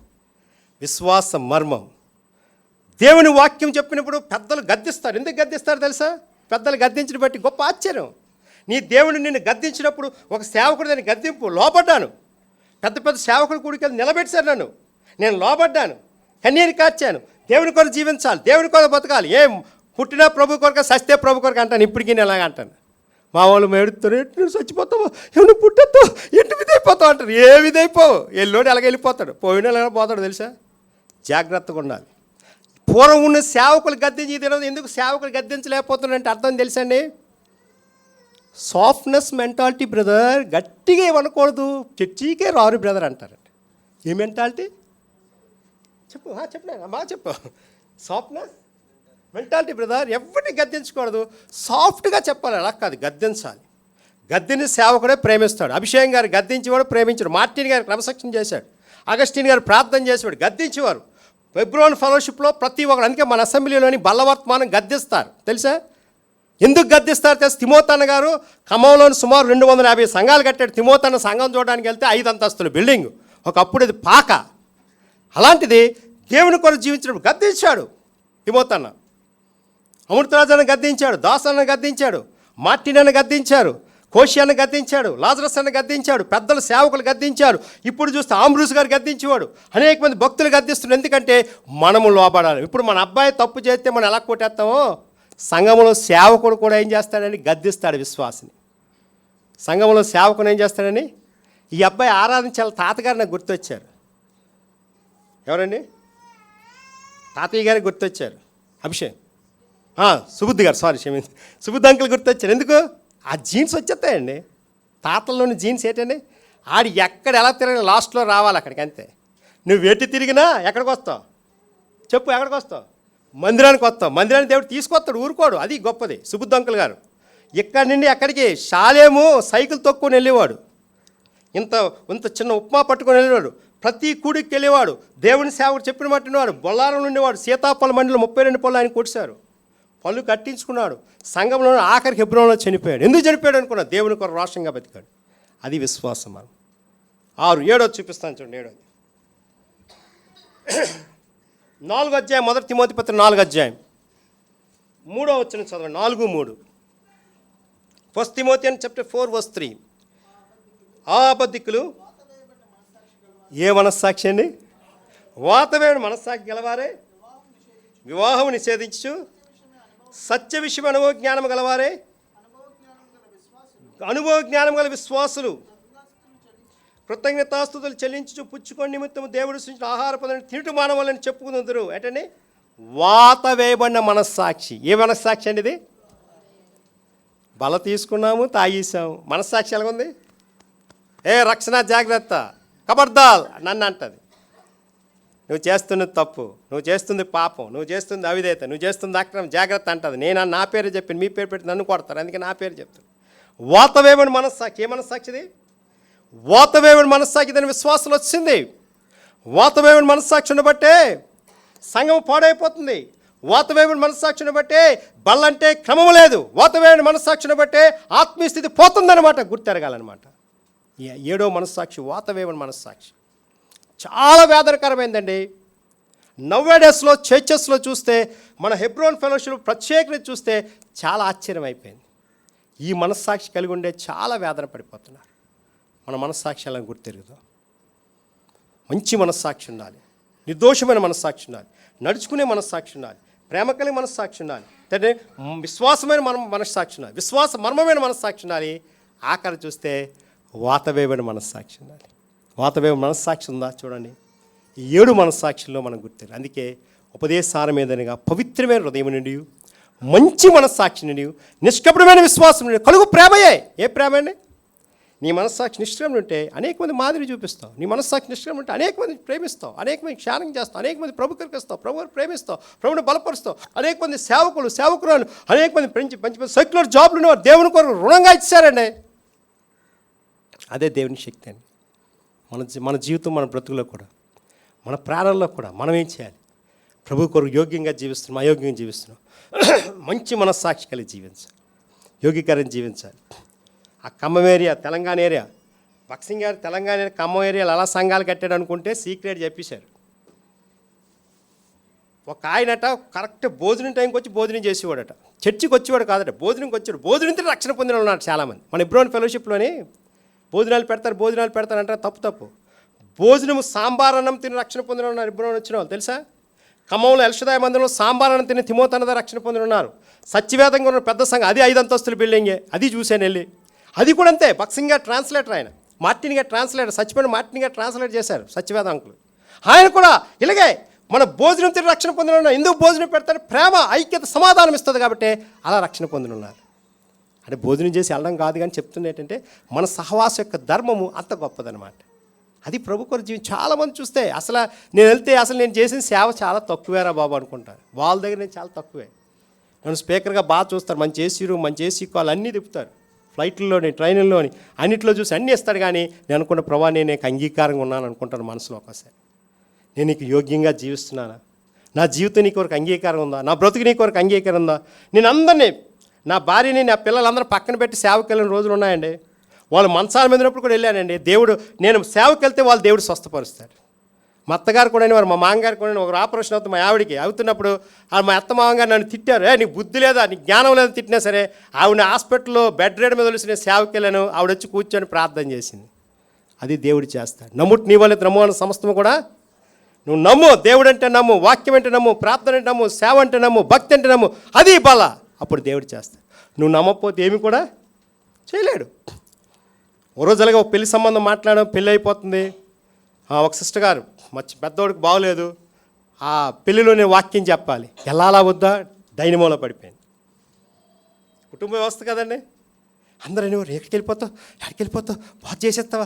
విశ్వాస మర్మం. దేవుని వాక్యం చెప్పినప్పుడు పెద్దలు గద్దిస్తారు. ఎందుకు గద్దిస్తారు తెలుసా? పెద్దలు గద్దించిన బట్టి గొప్ప ఆశ్చర్యం. నీ దేవుడు నిన్ను గద్దించినప్పుడు ఒక సేవకుడు దాన్ని గద్దింపు లోపడ్డాను. పెద్ద సేవకుడు కూడికెళ్ళి నిలబెట్టారు నన్ను, నేను లోపడ్డాను, కన్నీరు కార్చాను. దేవుని కొరకు జీవించాలి, దేవుని కొరకు బతకాలి. ఏం పుట్టినా ప్రభు కొరకు, సస్తే ప్రభు కొరకు అంటాను. ఇప్పటికీ నేను ఎలాగ అంటాను. మా వాళ్ళు మేడుతారు, ఎటు నువ్వు చచ్చిపోతావు, ఏమి పుట్టేస్తావు, ఎటు విధైపోతావు అంటారు. ఏ విధైపోవు, ఎల్లోడు ఎలాగ వెళ్ళిపోతాడు, పోయిన ఎలాగ పోతాడు తెలుసా? జాగ్రత్తగా ఉండాలి. పూర్వం ఉన్న సేవకులు గద్దించి తినదు. ఎందుకు సేవకులు గద్దించలేకపోతున్నారంటే అర్థం తెలుసండి? Softness mentality brother. గట్టిగా ఏమనకూడదు, చర్చికే రారు బ్రదర్ అంటారండి. ఏ మెంటాలిటీ చెప్పినా బాగా చెప్పు. Softness mentality brother. ఎవరిని గద్దించకూడదు, సాఫ్ట్గా చెప్పాలి. అలా కాదు, గద్దించాలి. గద్దిని సేవకుడే ప్రేమిస్తాడు. అభిషేకం గారు గద్దించేవాడు ప్రేమించాడు. మార్టిన్ గారు క్రమశిక్షణ చేశాడు. అగస్టిన్ గారు ప్రార్థన చేసేవాడు, గద్దించేవారు. ఫెబ్రవరి ఫెలోషిప్లో ప్రతి ఒక్కరు. అందుకే మన అసెంబ్లీలోని బల్లవర్తమానం గద్దిస్తారు తెలుసా? ఎందుకు గద్దిస్తారు తెలుసు? తిమోతన్న గారు ఖమ్మంలోని సుమారు 250 సంఘాలు కట్టాడు. తిమోతన్న సంఘం చూడడానికి వెళ్తే 5 అంతస్తుల బిల్డింగ్, ఒకప్పుడు ఇది పాక. అలాంటిది దేవుని కొరకు జీవించినప్పుడు గద్దించాడు తిమోతన్న. అమృతరాజాన్ని గద్దించాడు, దాసన్న గద్దించాడు, మార్టిన్ అన్న గద్దించారు, కోషి అన్న గద్దించాడు, లాజరస్ అన్న గద్దించాడు, పెద్దలు సేవకులు గద్దించారు. ఇప్పుడు చూస్తే ఆంబ్రూస్ గారు గద్దించేవాడు. అనేక మంది భక్తులు గద్దిస్తున్నారు. ఎందుకంటే మనము లోబడాలి. ఇప్పుడు మన అబ్బాయి తప్పు చేస్తే మనం ఎలా కొట్టేస్తామో, సంఘంలో సేవకుడు కూడా ఏం చేస్తాడని గద్దిస్తాడు విశ్వాసిని. సంఘంలో సేవకుడు ఏం చేస్తాడని, ఈ అబ్బాయి ఆరాధించాలి. తాతగారు నాకు గుర్తొచ్చారు. ఎవరండి? తాతయ్య గారికి గుర్తొచ్చారు. అభిషేక్ సుబుద్ధి గారు, క్షమించి, సుబుద్ధి అంకుల్ గుర్తొచ్చారు. ఎందుకు? ఆ జీన్స్ వచ్చేస్తాయండి. తాతల్లోని జీన్స్ ఏంటండి, ఆడి ఎక్కడ ఎలా తిరగ లాస్ట్లో రావాలి అక్కడికి, అంతే. నువ్వు ఎటు తిరిగినా ఎక్కడికి వస్తావు చెప్పు? ఎక్కడికి వస్తావు? మందిరానికి వస్తావు. మందిరానికి దేవుడు తీసుకొస్తాడు, ఊరుకోడు. అది గొప్పది. సుబుద్ధి అంకుల్ గారు ఇక్కడి నుండి ఎక్కడికి, షాలేము సైకిల్ తొక్కుని వెళ్ళేవాడు. ఇంత చిన్న ఉప్మా పట్టుకొని వెళ్ళేవాడు. ప్రతి కూడికి వెళ్ళేవాడు. దేవుని సేవకుడు చెప్పిన మట్టినవాడు. బొల్లారం ఉండేవాడు. సీతాఫల మండలిలో 32 పళ్ళు ఆయన కొట్టారు. పళ్ళు కట్టించుకున్నాడు. సంఘంలో ఆఖరికి హెబ్రోన్లో చనిపోయాడు. ఎందుకు చనిపోయాడు అనుకున్నా? దేవుని కొరకు రోషంగా బతికాడు. అది విశ్వాసం. మనం 6, 7 చూపిస్తాను చూడండి. 7 4వ అధ్యాయం, 1 తిమోతి పత్రిక 4వ అధ్యాయం 3వ వచనం చదవండి. 4:3. 1 తిమోతియన్ చాప్టర్ 4:3. ఆ అబద్ధికులు ఏ మనస్సాక్షి అండి? వాతవేయుడు మనస్సాక్షి గలవారే, వివాహం నిషేధించు, సత్య విషయం అనుభవ జ్ఞానం గలవారే, అనుభవ జ్ఞానం గల విశ్వాసులు, కృతజ్ఞతాస్తుతులు చెల్లించు, పుచ్చుకొని నిమిత్తము దేవుడు సృష్టించిన ఆహార పదార్థాలను తినటు మానవాళ్ళని చెప్పుకుందరు. ఏంటండి? వాత వేయబడిన మనస్సాక్షి. ఏ మనస్సాక్షి అండి ఇది? బల తీసుకున్నాము, తాగేసాము. మనస్సాక్షి ఎలాగుంది? ఏ రక్షణ జాగ్రత్త, కబర్దాల్ నన్ను అంటది. నువ్వు చేస్తున్నది తప్పు, నువ్వు చేస్తుంది పాపం, నువ్వు చేస్తుంది అవిధేయత, నువ్వు చేస్తుంది అక్రమం, జాగ్రత్త అంటది. నేను నా పేరు చెప్పి మీ పేరు పెట్టి నన్ను కొడతారు, అందుకే నా పేరు చెప్తాను. వాతవేవుని మనస్సాక్షి. ఏ మనస్సాక్షిది? వాతవేవుని మనస్సాక్షి. దాని విశ్వాసం వచ్చింది. వాతవేవుని మనస్సాక్షిని బట్టే సంఘం పాడైపోతుంది. వాతవేవుని మనస్సాక్షిని బట్టే బల్లంటే క్రమం లేదు. వాతవేవుని మనస్సాక్షిని బట్టే ఆత్మీయ స్థితి పోతుందన్నమాట, గుర్తెరగాలన్నమాట. 7వ మనస్సాక్షి వాతవేవుని మనస్సాక్షి. చాలా వేదనకరమైందండి. నవ్వేడేస్లో చర్చెస్లో చూస్తే, మన హెబ్రోన్ ఫెలోషిప్ ప్రత్యేకంగా చూస్తే చాలా ఆశ్చర్యం అయిపోయింది. ఈ మనస్సాక్షి కలిగి ఉండే చాలా వేదన పడిపోతున్నారు. మన మనస్సాక్షి అలా గుర్తెరుగుదాం. మంచి మనస్సాక్షి ఉండాలి, నిర్దోషమైన మనస్సాక్షి ఉండాలి, నడుచుకునే మనస్సాక్షి ఉండాలి, ప్రేమ కలిగి మనస్సాక్షి ఉండాలి, అంటే విశ్వాసమైన మనస్సాక్షి ఉండాలి, విశ్వాస మర్మమైన మనస్సాక్షి ఉండాలి. ఆఖరి చూస్తే వాతవేవైన మనస్సాక్షి ఉండాలి. వాతవేవ మనస్సాక్షి ఉందా చూడండి. ఈ 7 మనస్సాక్షుల్లో మనం గుర్తు. అందుకే ఉపదేశారం మీదనిగా పవిత్రమైన హృదయం నుండి, మంచి మనస్సాక్షి నుండి, నిష్కపటమైన విశ్వాసం నుండి కలుగు ప్రేమయే. ఏ ప్రేమ అండి? నీ మనస్సాక్షి నిష్క్రమణ ఉంటే అనేక మంది మాదిరి చూపిస్తావు. నీ మనస్సాక్షి నిష్క్రమణ ఉంటే అనేక మంది ప్రేమిస్తావు, అనేక మంది క్షానం చేస్తావు, అనేక మంది ప్రభు కరికిస్తావు, ప్రభువుని ప్రేమిస్తావు, ప్రభుని బలపరుస్తావు. అనేక మంది సేవకురాలు అనేక మంది మంచి సెక్యులర్ జాబ్లు ఉన్నవారు దేవుని కొరకు రుణంగా ఇచ్చారండి. అదే దేవుని శక్తి అండి. మన జీవితం, మన బ్రతుకులో కూడా, మన ప్రాణాల్లో కూడా మనం ఏం చేయాలి? ప్రభు కొరకు యోగ్యంగా జీవిస్తున్నాం, అయోగ్యంగా జీవిస్తున్నాం. మంచి మనస్సాక్షి కలిగి జీవించాలి, యోగ్యకరంగా జీవించాలి. ఆ ఖమ్మం ఏరియా, తెలంగాణ ఏరియా, బక్సింగ్ గారు తెలంగాణ ఏరియా, ఖమ్మం ఏరియాలో అలా సంఘాలు కట్టాడు అనుకుంటే సీక్రెట్ చెప్పేశారు. ఒక ఆయనట కరెక్ట్ భోజనం టైంకి వచ్చి భోజనం చేసేవాడట. చర్చికి వచ్చేవాడు కాదట, భోజనంకి వచ్చాడు. భోజనంతో రక్షణ పొందిన ఉన్నారు చాలామంది. మన హెబ్రోన్ ఫెలోషిప్లోని భోజనాలు పెడతారంటే తప్పు. భోజనము సాంబార్ అన్నం తిని రక్షణ పొందిన ఉన్నారు హెబ్రోన్ వచ్చిన వాళ్ళు, తెలుసా? ఖమ్మంలో ఎల్షదాయ మందిరంలో సాంబార్ అన్నం తిని తిమోతి అన్నదా రక్షణ పొందిన ఉన్నారు. సత్యవేదంగా ఉన్న పెద్ద సంఘం, అది 5 అంతస్తుల బిల్డింగే, అది చూశాను వెళ్ళి. అది కూడా అంతే. బక్సింగ్ గారు ట్రాన్స్లేటర్, ఆయన మార్టిన్ గారు ట్రాన్స్లేటర్, సచ్చిపోయిన మార్టిన్ గారు ట్రాన్స్లేట్ చేశారు సత్యవేద అంకులు. ఆయన కూడా ఇలాగే మన భోజనం తిని రక్షణ పొందిన ఉన్నారు. ఎందుకు భోజనం పెడతారు? ప్రేమ, ఐక్యత, సమాధానం ఇస్తుంది కాబట్టి అలా రక్షణ పొందిన ఉన్నారు. అంటే భోజనం చేసి వెళ్ళడం కాదు, కానీ చెప్తున్న ఏంటంటే మన సహవాస యొక్క ధర్మము అంత గొప్పదనమాట. అది ప్రభు కొరకు జీవితం. చాలామంది చూస్తే అసలు నేను వెళ్తే అసలు నేను చేసిన సేవ చాలా తక్కువేరా బాబు అనుకుంటాను. వాళ్ళ దగ్గర నేను చాలా తక్కువే. నన్ను స్పీకర్గా బాగా చూస్తారు, మంచి ఏసీ రూమ్, మంచి ఏసీ కాల్ అన్నీ తిప్పుతారు. ఫ్లైట్లలోని, ట్రైన్లోని, అన్నింటిలో చూసి అన్నీ ఇస్తాడు. కానీ నేను అనుకున్న ప్రభా నేను నీకు అంగీకారంగా ఉన్నాను అనుకుంటాను మనసులో ఒకసారి. నేను నీకు యోగ్యంగా జీవిస్తున్నానా? నా జీవితం నీ కొరకు అంగీకారం ఉందా? నా బ్రతుకు నీ కొరకు అంగీకారం ఉందా? నేను అందరినీ, నా భార్యని, నా పిల్లలందరూ పక్కన పెట్టి సేవకి వెళ్ళిన రోజులు ఉన్నాయండి. వాళ్ళు మంచాల మీద ఉన్నప్పుడు కూడా వెళ్ళానండి. దేవుడు, నేను సేవకి వెళ్తే వాళ్ళు దేవుడు స్వస్థపరుస్తాడు. మా అత్తగారు కూడా వారు, మా మామగారు కూడా ఒక ఆపరేషన్ అవుతుంది మా ఆవిడికి అవుతున్నప్పుడు మా అత్త మామగారు నన్ను తిట్టారు. నీకు బుద్ధి లేదా, నీకు జ్ఞానం లేదా తిట్టినా సరే ఆవిడ హాస్పిటల్లో బెడ్ రెడ్ మీద వదిలేసి నేను సేవకి వెళ్ళాను. ఆవిడ వచ్చి కూర్చొని ప్రార్థన చేసింది. అది దేవుడు చేస్తాడు. నమ్ముట్ నీ వల్ల నమ్ము అన్న సమస్తము కూడా నువ్వు నమ్ము. దేవుడు అంటే నమ్ము, వాక్యం అంటే నమ్ము, ప్రార్థన అంటే నమ్ము, సేవ అంటే నమ్ము, భక్తి అంటే నమ్ము. అది బల. అప్పుడు దేవుడు చేస్తాడు. నువ్వు నమ్మకపోతే ఏమి కూడా చేయలేడు. ఓ రోజు అలాగే ఒక పెళ్లి సంబంధం మాట్లాడడం, పెళ్ళి అయిపోతుంది. ఒక సిస్టర్ గారు పెద్దోడికి బాగోలేదు, ఆ పెళ్ళిలో నేను వాక్యం చెప్పాలి, ఎలా వద్దా డైనమోలో పడిపోయింది. కుటుంబ వ్యవస్థ కదండి. అందరూ అనేవారు, ఎక్కడికి వెళ్ళిపోతావు, బాగు చేసేస్తావా,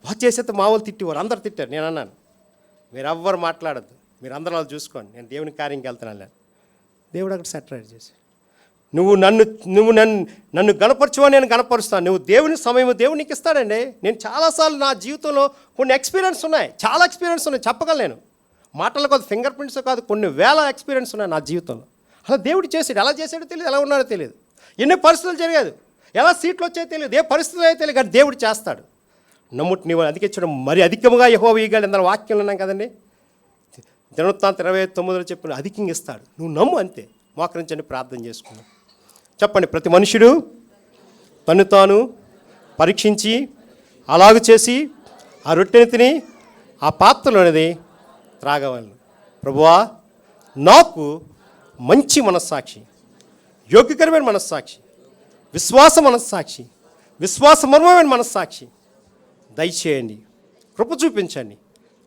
బాగు చేసేస్తావా, మా వాళ్ళు తిట్టేవారు, అందరు తిట్టారు. నేను అన్నాను, మీరు ఎవ్వరు మాట్లాడద్దు, మీరు అందరూ వాళ్ళు చూసుకోండి, నేను దేవుని కార్యంకి వెళ్తున్నాను. దేవుడు అక్కడ సెటరైట్ చేసి, నువ్వు నన్ను గణపరచువా, నేను గణపరుస్తాను. నువ్వు దేవుని సమయం దేవుడు నీకు ఇస్తాడండి. నేను చాలాసార్లు నా జీవితంలో కొన్ని ఎక్స్పీరియన్స్ ఉన్నాయి, చాలా ఎక్స్పీరియన్స్ ఉన్నాయి, చెప్పగలను నేను. మాటలు కాదు, ఫింగర్ ప్రింట్స్ కాదు, కొన్ని వేల ఎక్స్పీరియన్స్ ఉన్నాయి నా జీవితంలో. అలా దేవుడు చేసాడు. ఎలా చేసాడో తెలియదు, ఎలా ఉన్నాడో తెలియదు. ఎన్ని పరిస్థితులు జరిగాదు. ఎలా సీట్లు వచ్చాయో తెలియదు, ఏ పరిస్థితులు అయితే తెలియదు, కానీ దేవుడు చేస్తాడు. నమ్ముటి నీవు అధికించడం మరి అధికముగా యెహోవా ఇయ్యగలడు. అందరూ వాక్యం ఉన్నాం కదండి, దినవృత్తాంతం 29 చెప్పిన అధికంగా ఇస్తాడు. నువ్వు నమ్ము, అంతే. మోకరించండి, ప్రార్థన చేసుకున్నాం. చెప్పండి, ప్రతి మనుషుడు తను తాను పరీక్షించి అలాగు చేసి ఆ రొట్టెని తిని ఆ పాత్రలోనిది త్రాగవలను. ప్రభువా, నాకు మంచి మనస్సాక్షి, యోగ్యకరమైన మనస్సాక్షి, విశ్వాస మనస్సాక్షి, విశ్వాసమర్మమైన మనస్సాక్షి దయచేయండి, కృప చూపించండి,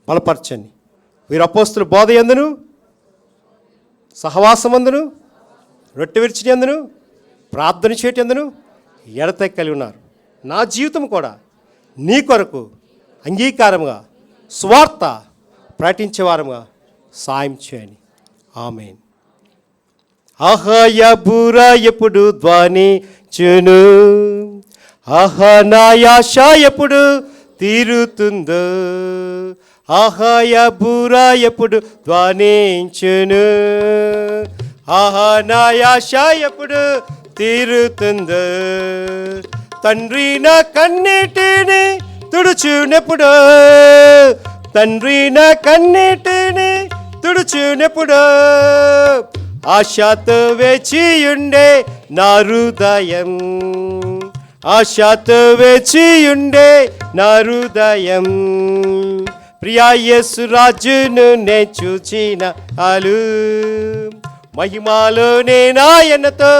బలపరచండి. వీరు అపోస్తుల బోధ యందును, సహవాసమందును, రొట్టె విరిచి యందును, ప్రార్థన చేయటి యందును ఎడతెగక కలిగి ఉన్నారు. నా జీవితం కూడా నీ కొరకు అంగీకారముగా స్వార్థ ప్రకటించేవారముగా సాయం చేయండి. ఆమేన్. ఆహాయ బూర ఎప్పుడు ధ్వనించును, ఆహా నా ఆశ ఎప్పుడు తీరుతుందో, ఆహాయ బూర ఎప్పుడు ధ్వనించును, ఆహా నా ఆశ ఎప్పుడు తీరుతుందో, తండ్రి నా కన్నీటిని తుడుచునెప్పుడు, తండ్రి నా కన్నీటిని తుడుచునెప్పుడు, ఆశతో వేచియుండే నా హృదయం, ఆశతో వేచియుండే నా హృదయం, ప్రియా యేసు రాజును నే చూచిన చాలు, మహిమాలో నేనాయనతో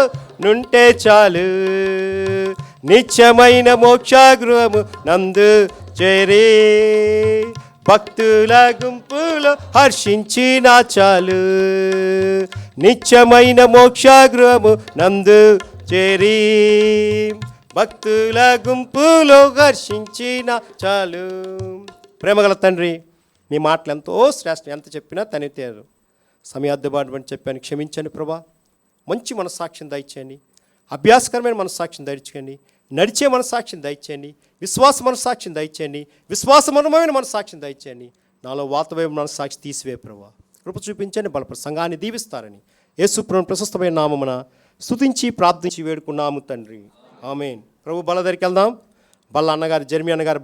నుంటే చాలు, నిత్యమైన మోక్షగృహము నందు చేరి భక్తుల గుంపులో హర్షించిన చాలు, నిత్యమైన మోక్షగృహము నందు చేరి భక్తుల గుంపులో హర్షించిన చాలు. ప్రేమగల తండ్రి, మీ మాటలు ఎంతో శ్రేష్టం, ఎంత చెప్పినా తనితేరు. సమయాద్దబాటు అని చెప్పాను, క్షమించండి ప్రభా. మంచి మనస్సాక్షిని దయచేయండి, అభ్యాసకరమైన మనస్సాక్షిని దయచేయండి, నడిచే మనస్సాక్షిని దయచేయండి, విశ్వాస మనస్సాక్షిని దయచేయండి, విశ్వాసమనమైన మనస్సాక్షిని దయచేయండి. నాలో వాతవైపు మనస్సాక్షి తీసివే ప్రభా. కృప చూపించండి, బలపడ సంఘాన్ని దీవిస్తారని యేసు ప్రభువు ప్రశస్తమైన నామమున స్తుతించి ప్రార్థించి వేడుకున్నాము తండ్రి. ఆమేన్. ప్రభు బల్ల దగ్గరికి వెళ్దాం. బల్ల అన్నగారు, జర్మీ అన్నగారు